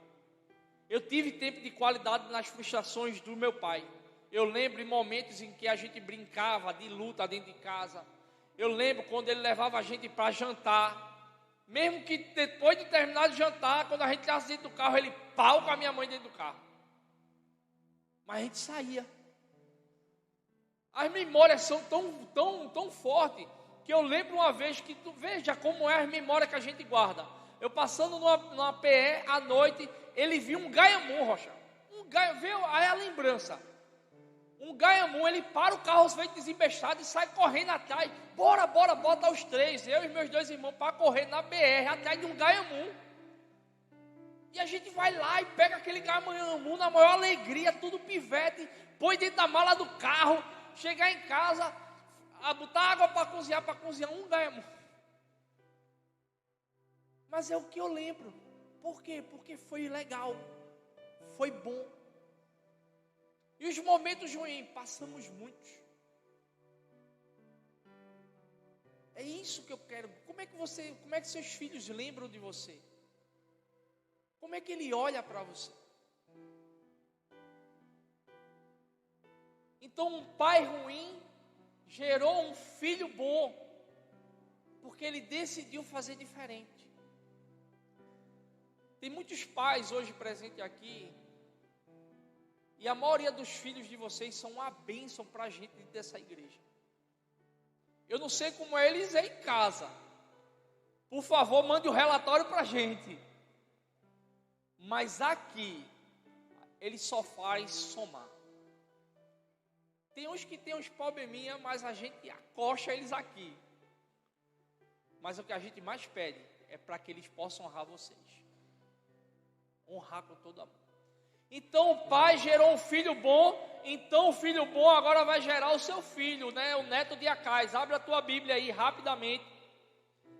Eu tive tempo de qualidade nas frustrações do meu pai. Eu lembro em momentos em que a gente brincava de luta dentro de casa. Eu lembro quando ele levava a gente para jantar. Mesmo que depois de terminar de jantar, quando a gente estava dentro do carro, ele pau com a minha mãe dentro do carro. Mas a gente saía. As memórias são tão fortes, que eu lembro uma vez que, tu veja como é as memórias que a gente guarda. Eu passando numa PE à noite, ele viu um gaiamu, Rocha. Veio aí a lembrança. Um gaiamu, ele para o carro feito desembestado e sai correndo atrás. Bora, bota os três, eu e meus dois irmãos, para correr na BR, atrás de um gaiamu. E a gente vai lá e pega aquele gaiamu na maior alegria, tudo pivete, põe dentro da mala do carro, chegar em casa, botar água para cozinhar um gaiamu. Mas é o que eu lembro. Por quê? Porque foi legal, foi bom. E os momentos ruins, passamos muitos. É isso que eu quero. Como é que seus filhos lembram de você? Como é que ele olha para você? Então, um pai ruim gerou um filho bom, porque ele decidiu fazer diferente. Tem muitos pais hoje presentes aqui, e a maioria dos filhos de vocês são uma bênção para a gente dessa igreja. Eu não sei como eles é em casa. Por favor, mande o relatório para a gente. Mas aqui, ele só faz somar. Tem uns que tem uns probleminha, mas a gente acocha eles aqui. Mas o que a gente mais pede é para que eles possam honrar vocês. Honrar com todo amor. Então o pai gerou um filho bom, então o filho bom agora vai gerar o seu filho, né? O neto de Acais. Abre a tua Bíblia aí rapidamente.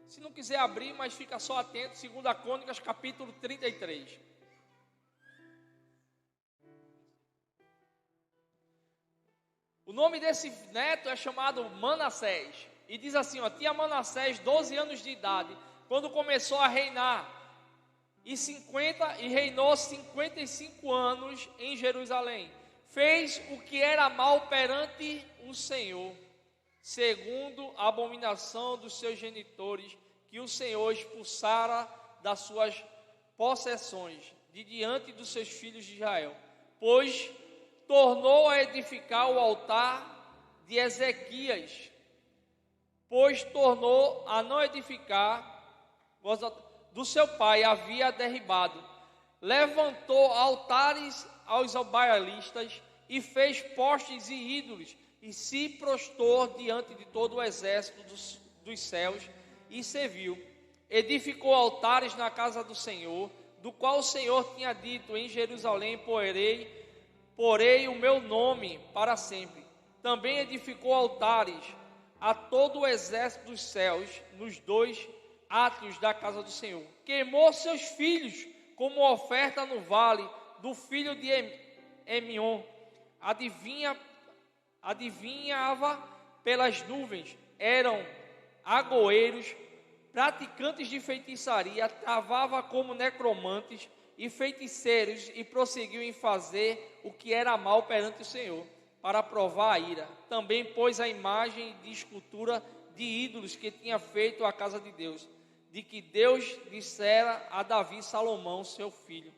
Se não quiser abrir, mas fica só atento, 2 Crônicas, capítulo 33. O nome desse neto é chamado Manassés. E diz assim, tinha Manassés 12 anos de idade, quando começou a reinar. E reinou 55 anos em Jerusalém. Fez o que era mal perante o Senhor, segundo a abominação dos seus genitores, que o Senhor expulsara das suas possessões, de diante dos seus filhos de Israel. Pois tornou a edificar o altar de Ezequias, pois tornou a não edificar do seu pai havia derribado, levantou altares aos baalistas e fez postes e ídolos, e se prostrou diante de todo o exército dos céus e serviu. Edificou altares na casa do Senhor, do qual o Senhor tinha dito, em Jerusalém porei o meu nome para sempre. Também edificou altares a todo o exército dos céus, nos 2 átrios da casa do Senhor. Queimou seus filhos como oferta no vale do filho de Emion, adivinhava pelas nuvens, eram agoeiros, praticantes de feitiçaria, travava como necromantes e feiticeiros, e prosseguiu em fazer o que era mal perante o Senhor, para provar a ira. Também pôs a imagem de escultura de ídolos que tinha feito a casa de Deus, de que Deus dissera a Davi Salomão, seu filho: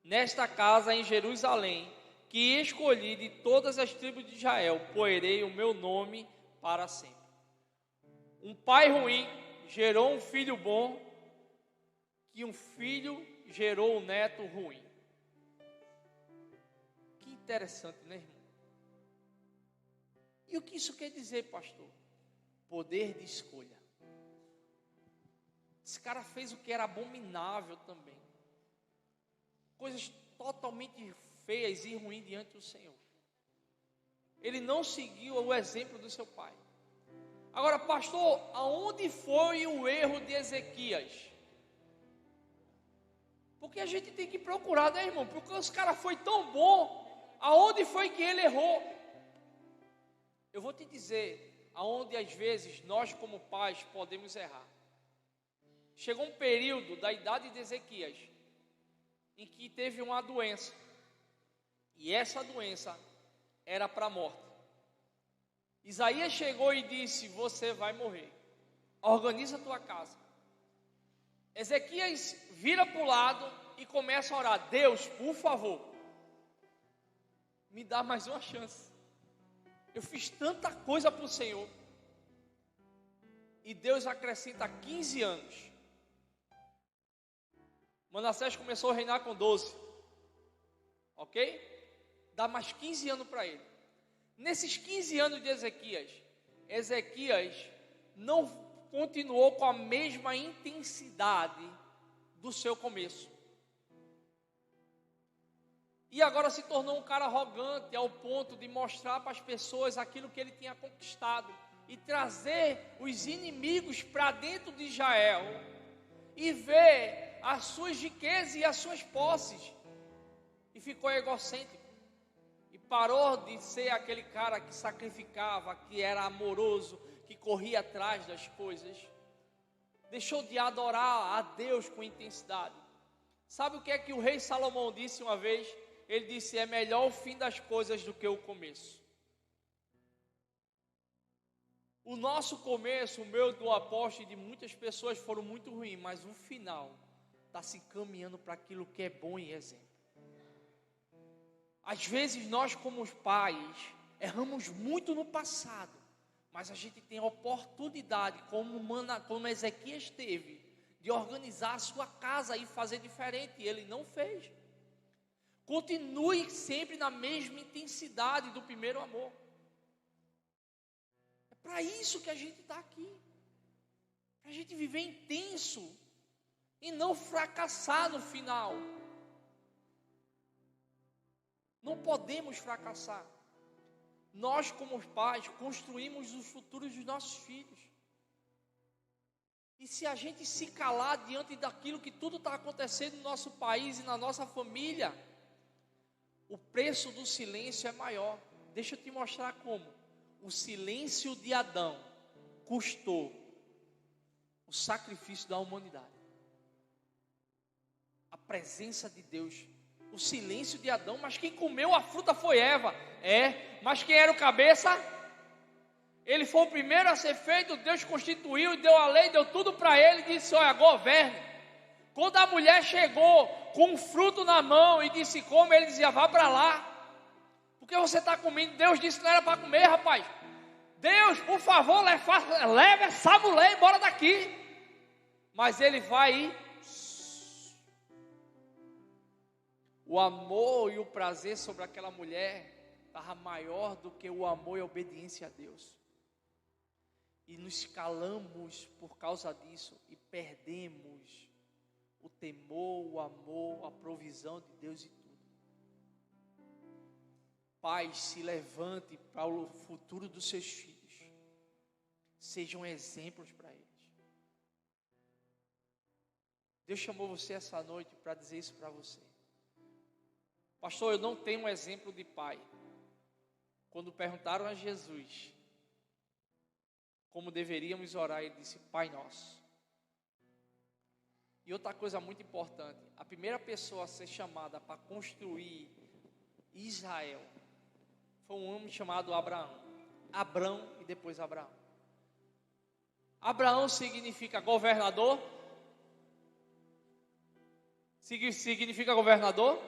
nesta casa em Jerusalém, que escolhi de todas as tribos de Israel, porei o meu nome para sempre. Um pai ruim gerou um filho bom, que um filho gerou um neto ruim. Que interessante, né, irmão? E o que isso quer dizer, pastor? Poder de escolha. Esse cara fez o que era abominável também. Coisas totalmente feias e ruins diante do Senhor. Ele não seguiu o exemplo do seu pai. Agora, pastor, aonde foi o erro de Ezequias? Porque a gente tem que procurar, né, irmão? Porque os caras foi tão bom, aonde foi que ele errou? Eu vou te dizer, aonde às vezes nós como pais podemos errar. Chegou um período da idade de Ezequias, em que teve uma doença, e essa doença era para a morte. Isaías chegou e disse: você vai morrer, organiza a tua casa. Ezequias vira para o lado e começa a orar: Deus, por favor, me dá mais uma chance. Eu fiz tanta coisa para o Senhor. E Deus acrescenta 15 anos. Manassés começou a reinar com 12. Ok? Dá mais 15 anos para ele. Nesses 15 anos de Ezequias não continuou com a mesma intensidade do seu começo. E agora se tornou um cara arrogante ao ponto de mostrar para as pessoas aquilo que ele tinha conquistado e trazer os inimigos para dentro de Israel e ver as suas riquezas e as suas posses, e ficou egocêntrico e parou de ser aquele cara que sacrificava, que era amoroso, que corria atrás das coisas. Deixou de adorar a Deus com intensidade. Sabe o que é que o rei Salomão disse uma vez? Ele disse: é melhor o fim das coisas do que o começo. O nosso começo, o meu, do apóstolo e de muitas pessoas, foram muito ruins, mas o final está se caminhando para aquilo que é bom e exemplo. Às vezes nós como os pais erramos muito no passado, mas a gente tem a oportunidade, como Ezequias teve, de organizar a sua casa e fazer diferente, e ele não fez. Continue sempre na mesma intensidade do primeiro amor. É para isso que a gente está aqui, para a gente viver intenso e não fracassar no final. Não podemos fracassar. Nós como pais construímos os futuros dos nossos filhos. E se a gente se calar diante daquilo que tudo está acontecendo no nosso país e na nossa família, o preço do silêncio é maior. Deixa eu te mostrar como. O silêncio de Adão custou o sacrifício da humanidade. A presença de Deus. O silêncio de Adão, mas quem comeu a fruta foi Eva. Mas quem era o cabeça? Ele foi o primeiro a ser feito. Deus constituiu, deu a lei, deu tudo para ele e disse: olha, governe. Quando a mulher chegou com um fruto na mão e disse: come, ele dizia: vá para lá. Porque você está comendo? Deus disse que não era para comer, rapaz. Deus, por favor, leve essa mulher embora daqui. Mas ele vai e... O amor e o prazer sobre aquela mulher estava maior do que o amor e a obediência a Deus. E nos calamos por causa disso e perdemos o temor, o amor, a provisão de Deus e tudo. Pais, se levante para o futuro dos seus filhos. Sejam exemplos para eles. Deus chamou você essa noite para dizer isso para você. Pastor, eu não tenho um exemplo de pai. Quando perguntaram a Jesus como deveríamos orar, ele disse: Pai Nosso. E outra coisa muito importante, a primeira pessoa a ser chamada para construir Israel foi um homem chamado Abraão. Abrão e depois Abraão. Abraão significa governador. Significa governador.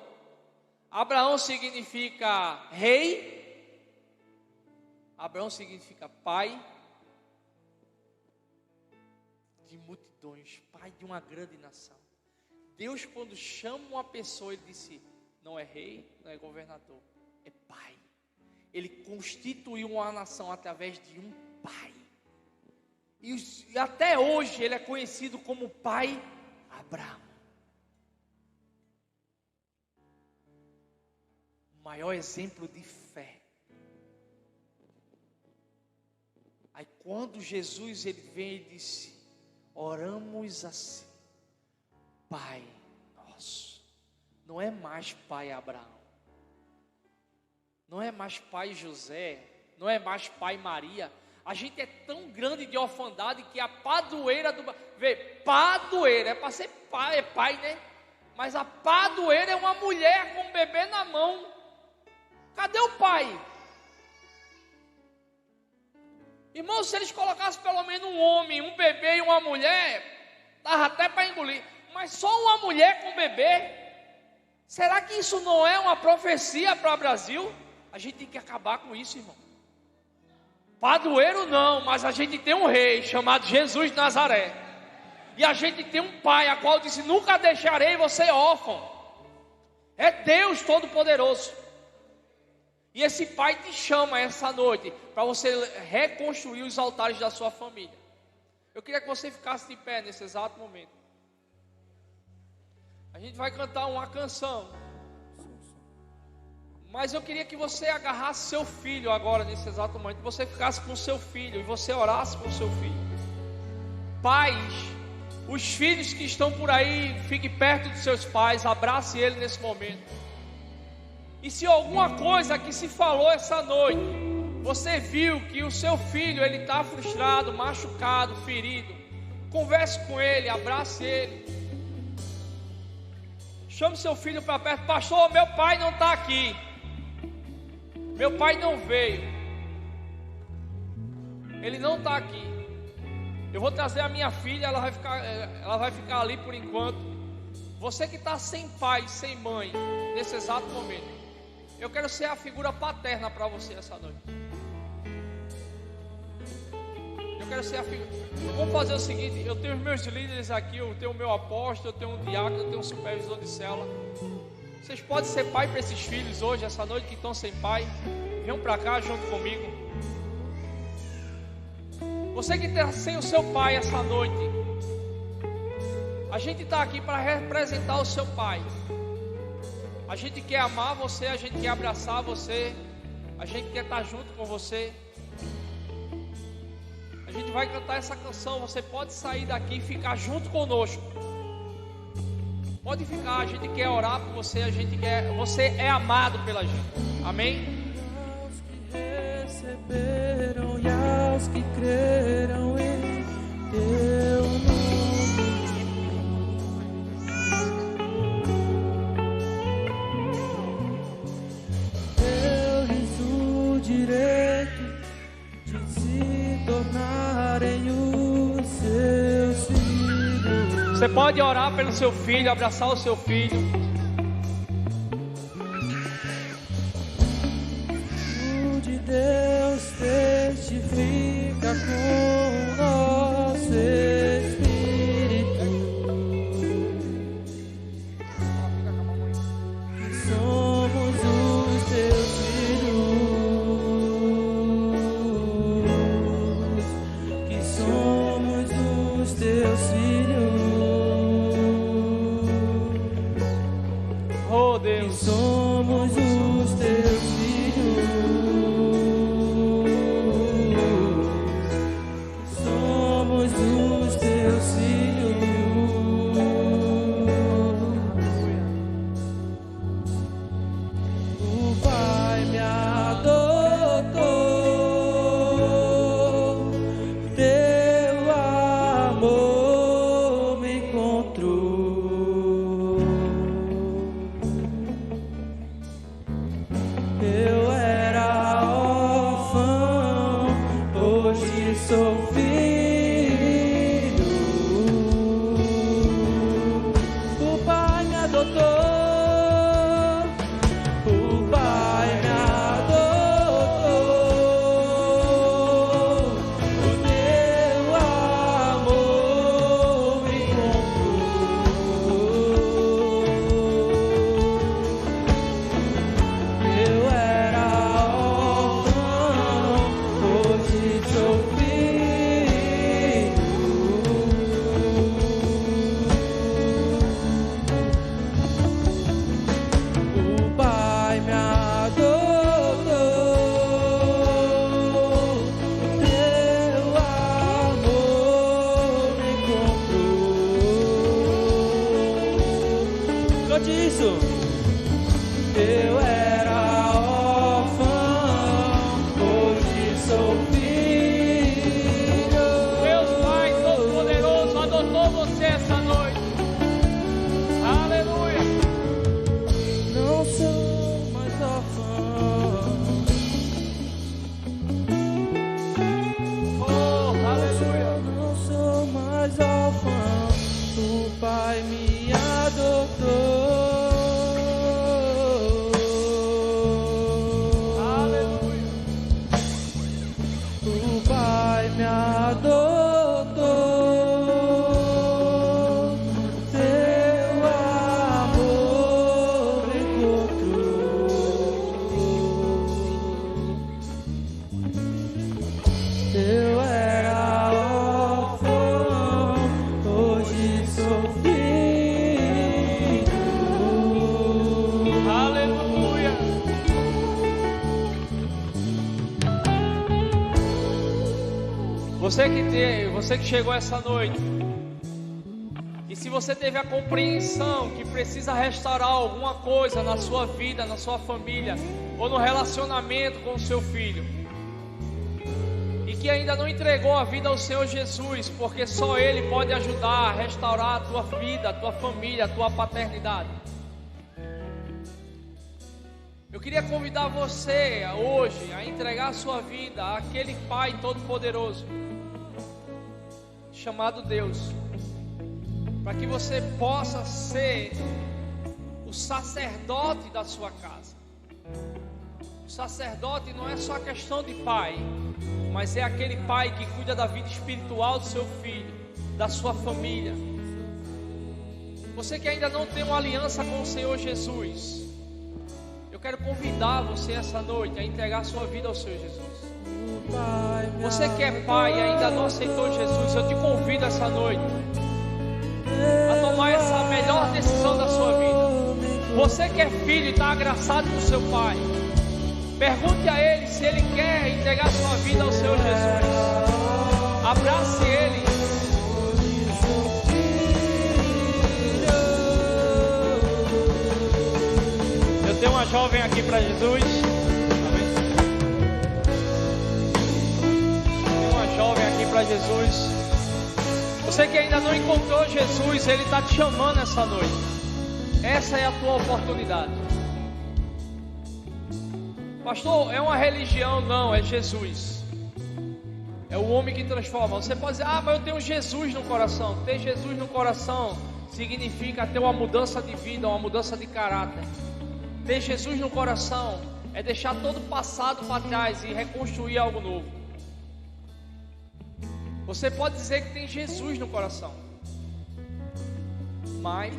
Abraão significa rei. Abraão significa pai de multidões, pai de uma grande nação. Deus, quando chama uma pessoa, ele disse: não é rei, não é governador, é pai. Ele constituiu uma nação através de um pai. E até hoje ele é conhecido como pai Abraão. O maior exemplo de fé. Aí quando Jesus ele vem e disse: oramos assim, Pai Nosso. Não é mais pai Abraão, não é mais pai José, não é mais pai Maria. A gente é tão grande de orfandade que a padroeira do... Vê, padroeira, é para ser pai, é pai, né? Mas a padroeira é uma mulher com um bebê na mão. Cadê o pai? Irmão, se eles colocassem pelo menos um homem, um bebê e uma mulher, dava até para engolir. Mas só uma mulher com bebê? Será que isso não é uma profecia para o Brasil? A gente tem que acabar com isso, irmão. Padroeiro não, mas a gente tem um rei chamado Jesus de Nazaré. E a gente tem um pai, a qual disse: nunca deixarei você órfão. É Deus Todo-Poderoso. E esse pai te chama essa noite para você reconstruir os altares da sua família. Eu queria que você ficasse de pé nesse exato momento. A gente vai cantar uma canção. Mas eu queria que você agarrasse seu filho agora, nesse exato momento. Você ficasse com seu filho e você orasse com seu filho. Pais, os filhos que estão por aí, fique perto dos seus pais, abrace ele nesse momento. E se alguma coisa que se falou essa noite, você viu que o seu filho ele está frustrado, machucado, ferido, converse com ele, abrace ele. Chame seu filho para perto. Pastor, meu pai não está aqui. Meu pai não veio. Ele não está aqui. Eu vou trazer a minha filha, ela vai ficar ali por enquanto. Você que está sem pai, sem mãe, nesse exato momento, eu quero ser a figura paterna para você essa noite. Eu quero ser a figura. Vamos fazer o seguinte: eu tenho os meus líderes aqui, eu tenho o meu apóstolo, eu tenho um diácono, eu tenho um supervisor de célula. Vocês podem ser pai para esses filhos hoje, essa noite, que estão sem pai. Venham para cá junto comigo. Você que está sem o seu pai essa noite, a gente está aqui para representar o seu pai. A gente quer amar você, a gente quer abraçar você, a gente quer estar junto com você. A gente vai cantar essa canção. Você pode sair daqui e ficar junto conosco. Pode ficar, a gente quer orar por você, você é amado pela gente. Amém? Aos que receberam e aos que creram em teu nome, deu-lhes o direito de se tornarem os seus filhos. Você pode orar pelo seu filho, abraçar o seu filho. O de Deus testifica com o nosso espírito que somos os teus filhos, que somos os teus filhos. Oh Deus, Somos os teus filhos. Somos os teus filhos. Você que chegou essa noite, e se você teve a compreensão que precisa restaurar alguma coisa na sua vida, na sua família, ou no relacionamento com o seu filho, e que ainda não entregou a vida ao Senhor Jesus, porque só Ele pode ajudar a restaurar a tua vida, a tua família, a tua paternidade. Eu queria convidar você hoje a entregar a sua vida àquele Pai Todo-Poderoso chamado Deus, para que você possa ser o sacerdote da sua casa. O sacerdote não é só questão de pai, mas é aquele pai que cuida da vida espiritual do seu filho, da sua família. Você que ainda não tem uma aliança com o Senhor Jesus, eu quero convidar você essa noite a entregar a sua vida ao Senhor Jesus. Você que é pai e ainda não aceitou Jesus, eu te convido essa noite a tomar essa melhor decisão da sua vida. Você que é filho e está agraçado com seu pai, pergunte a ele se ele quer entregar sua vida ao Senhor Jesus. Abrace ele. Eu tenho uma jovem aqui para Jesus. Jovem aqui para Jesus. Você que ainda não encontrou Jesus, Ele está te chamando essa noite. Essa é a tua oportunidade. Pastor, é uma religião? Não, é Jesus. É o homem que transforma. Você pode dizer, mas eu tenho Jesus no coração. Ter Jesus no coração significa ter uma mudança de vida, uma mudança de caráter. Ter Jesus no coração é deixar todo o passado para trás e reconstruir algo novo. Você pode dizer que tem Jesus no coração, mas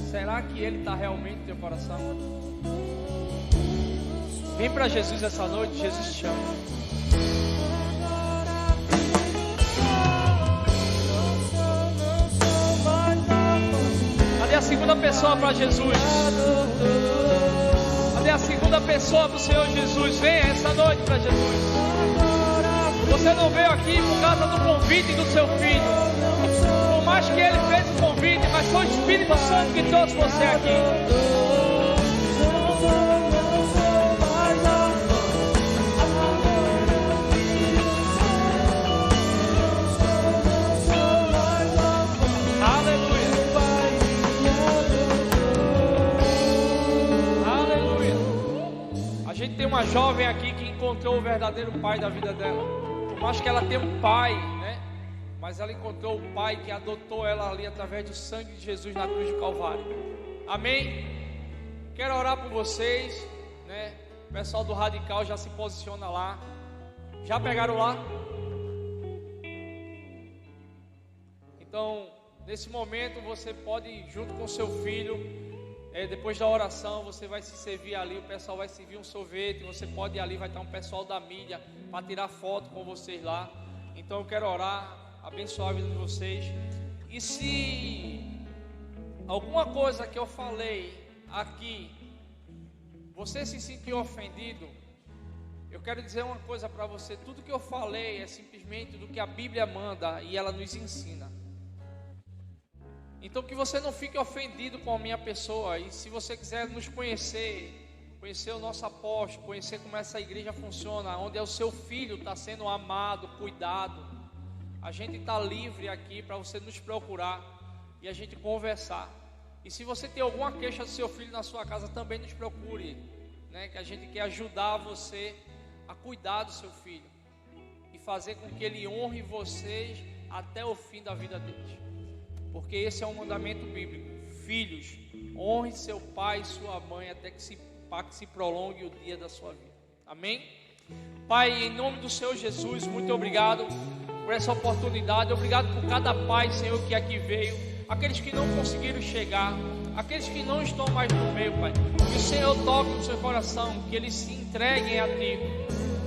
será que Ele está realmente no teu coração? Vem para Jesus essa noite, Jesus te chama. Cadê a segunda pessoa para Jesus? Cadê a segunda pessoa para o Senhor Jesus? Venha essa noite para Jesus. Você não veio aqui por causa do convite do seu filho. Por mais que ele fez o convite, mas foi o Espírito Santo que trouxe você aqui. Aleluia. Aleluia. A gente tem uma jovem aqui que encontrou o verdadeiro pai da vida dela. Acho que ela tem um pai, né? mas ela encontrou o Pai que adotou ela ali através do sangue de Jesus na cruz do Calvário. Amém? Quero orar por vocês, né? O pessoal do Radical já se posiciona lá. Já pegaram lá? Então, nesse momento você pode, junto com seu filho, depois da oração, você vai se servir ali, o pessoal vai servir um sorvete, você pode ir ali, vai estar um pessoal da mídia para tirar foto com vocês lá. Então eu quero orar, abençoar a vida de vocês. E se alguma coisa que eu falei aqui, você se sentiu ofendido, eu quero dizer uma coisa para você: tudo que eu falei é simplesmente do que a Bíblia manda e ela nos ensina. Então que você não fique ofendido com a minha pessoa. E se você quiser nos conhecer o nosso apóstolo, conhecer como essa igreja funciona, onde é o seu filho está sendo amado, cuidado, a gente está livre aqui para você nos procurar e a gente conversar. E se você tem alguma queixa do seu filho na sua casa, também nos procure, né? Que a gente quer ajudar você a cuidar do seu filho e fazer com que ele honre vocês até o fim da vida deles. Porque esse é um mandamento bíblico: filhos, honre seu pai e sua mãe até que se prolongue o dia da sua vida. Amém? Pai, em nome do Senhor Jesus, muito obrigado por essa oportunidade. Obrigado por cada pai, Senhor, que aqui veio. Aqueles que não conseguiram chegar, aqueles que não estão mais no meio, Pai, que o Senhor toque no seu coração, que eles se entreguem a Ti.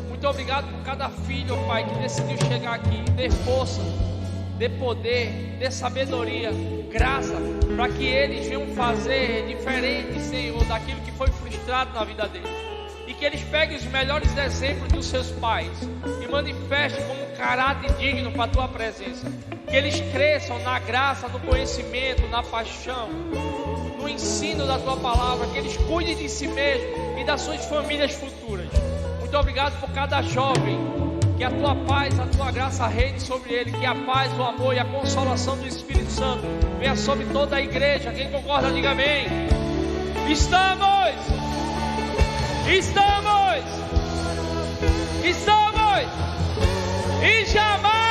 Muito obrigado por cada filho, Pai, que decidiu chegar aqui. Dê força, dê poder, dê sabedoria, graça, para que eles venham fazer diferente, Senhor, daquilo que foi frustrado na vida deles. E que eles peguem os melhores exemplos dos seus pais e manifestem como um caráter digno para a Tua presença. Que eles cresçam na graça, no conhecimento, na paixão, no ensino da Tua palavra. Que eles cuidem de si mesmos e das suas famílias futuras. Muito obrigado por cada jovem. Que a Tua paz, a Tua graça reine sobre ele. Que a paz, o amor e a consolação do Espírito Santo venha sobre toda a igreja. Quem concorda, diga amém. Estamos e jamais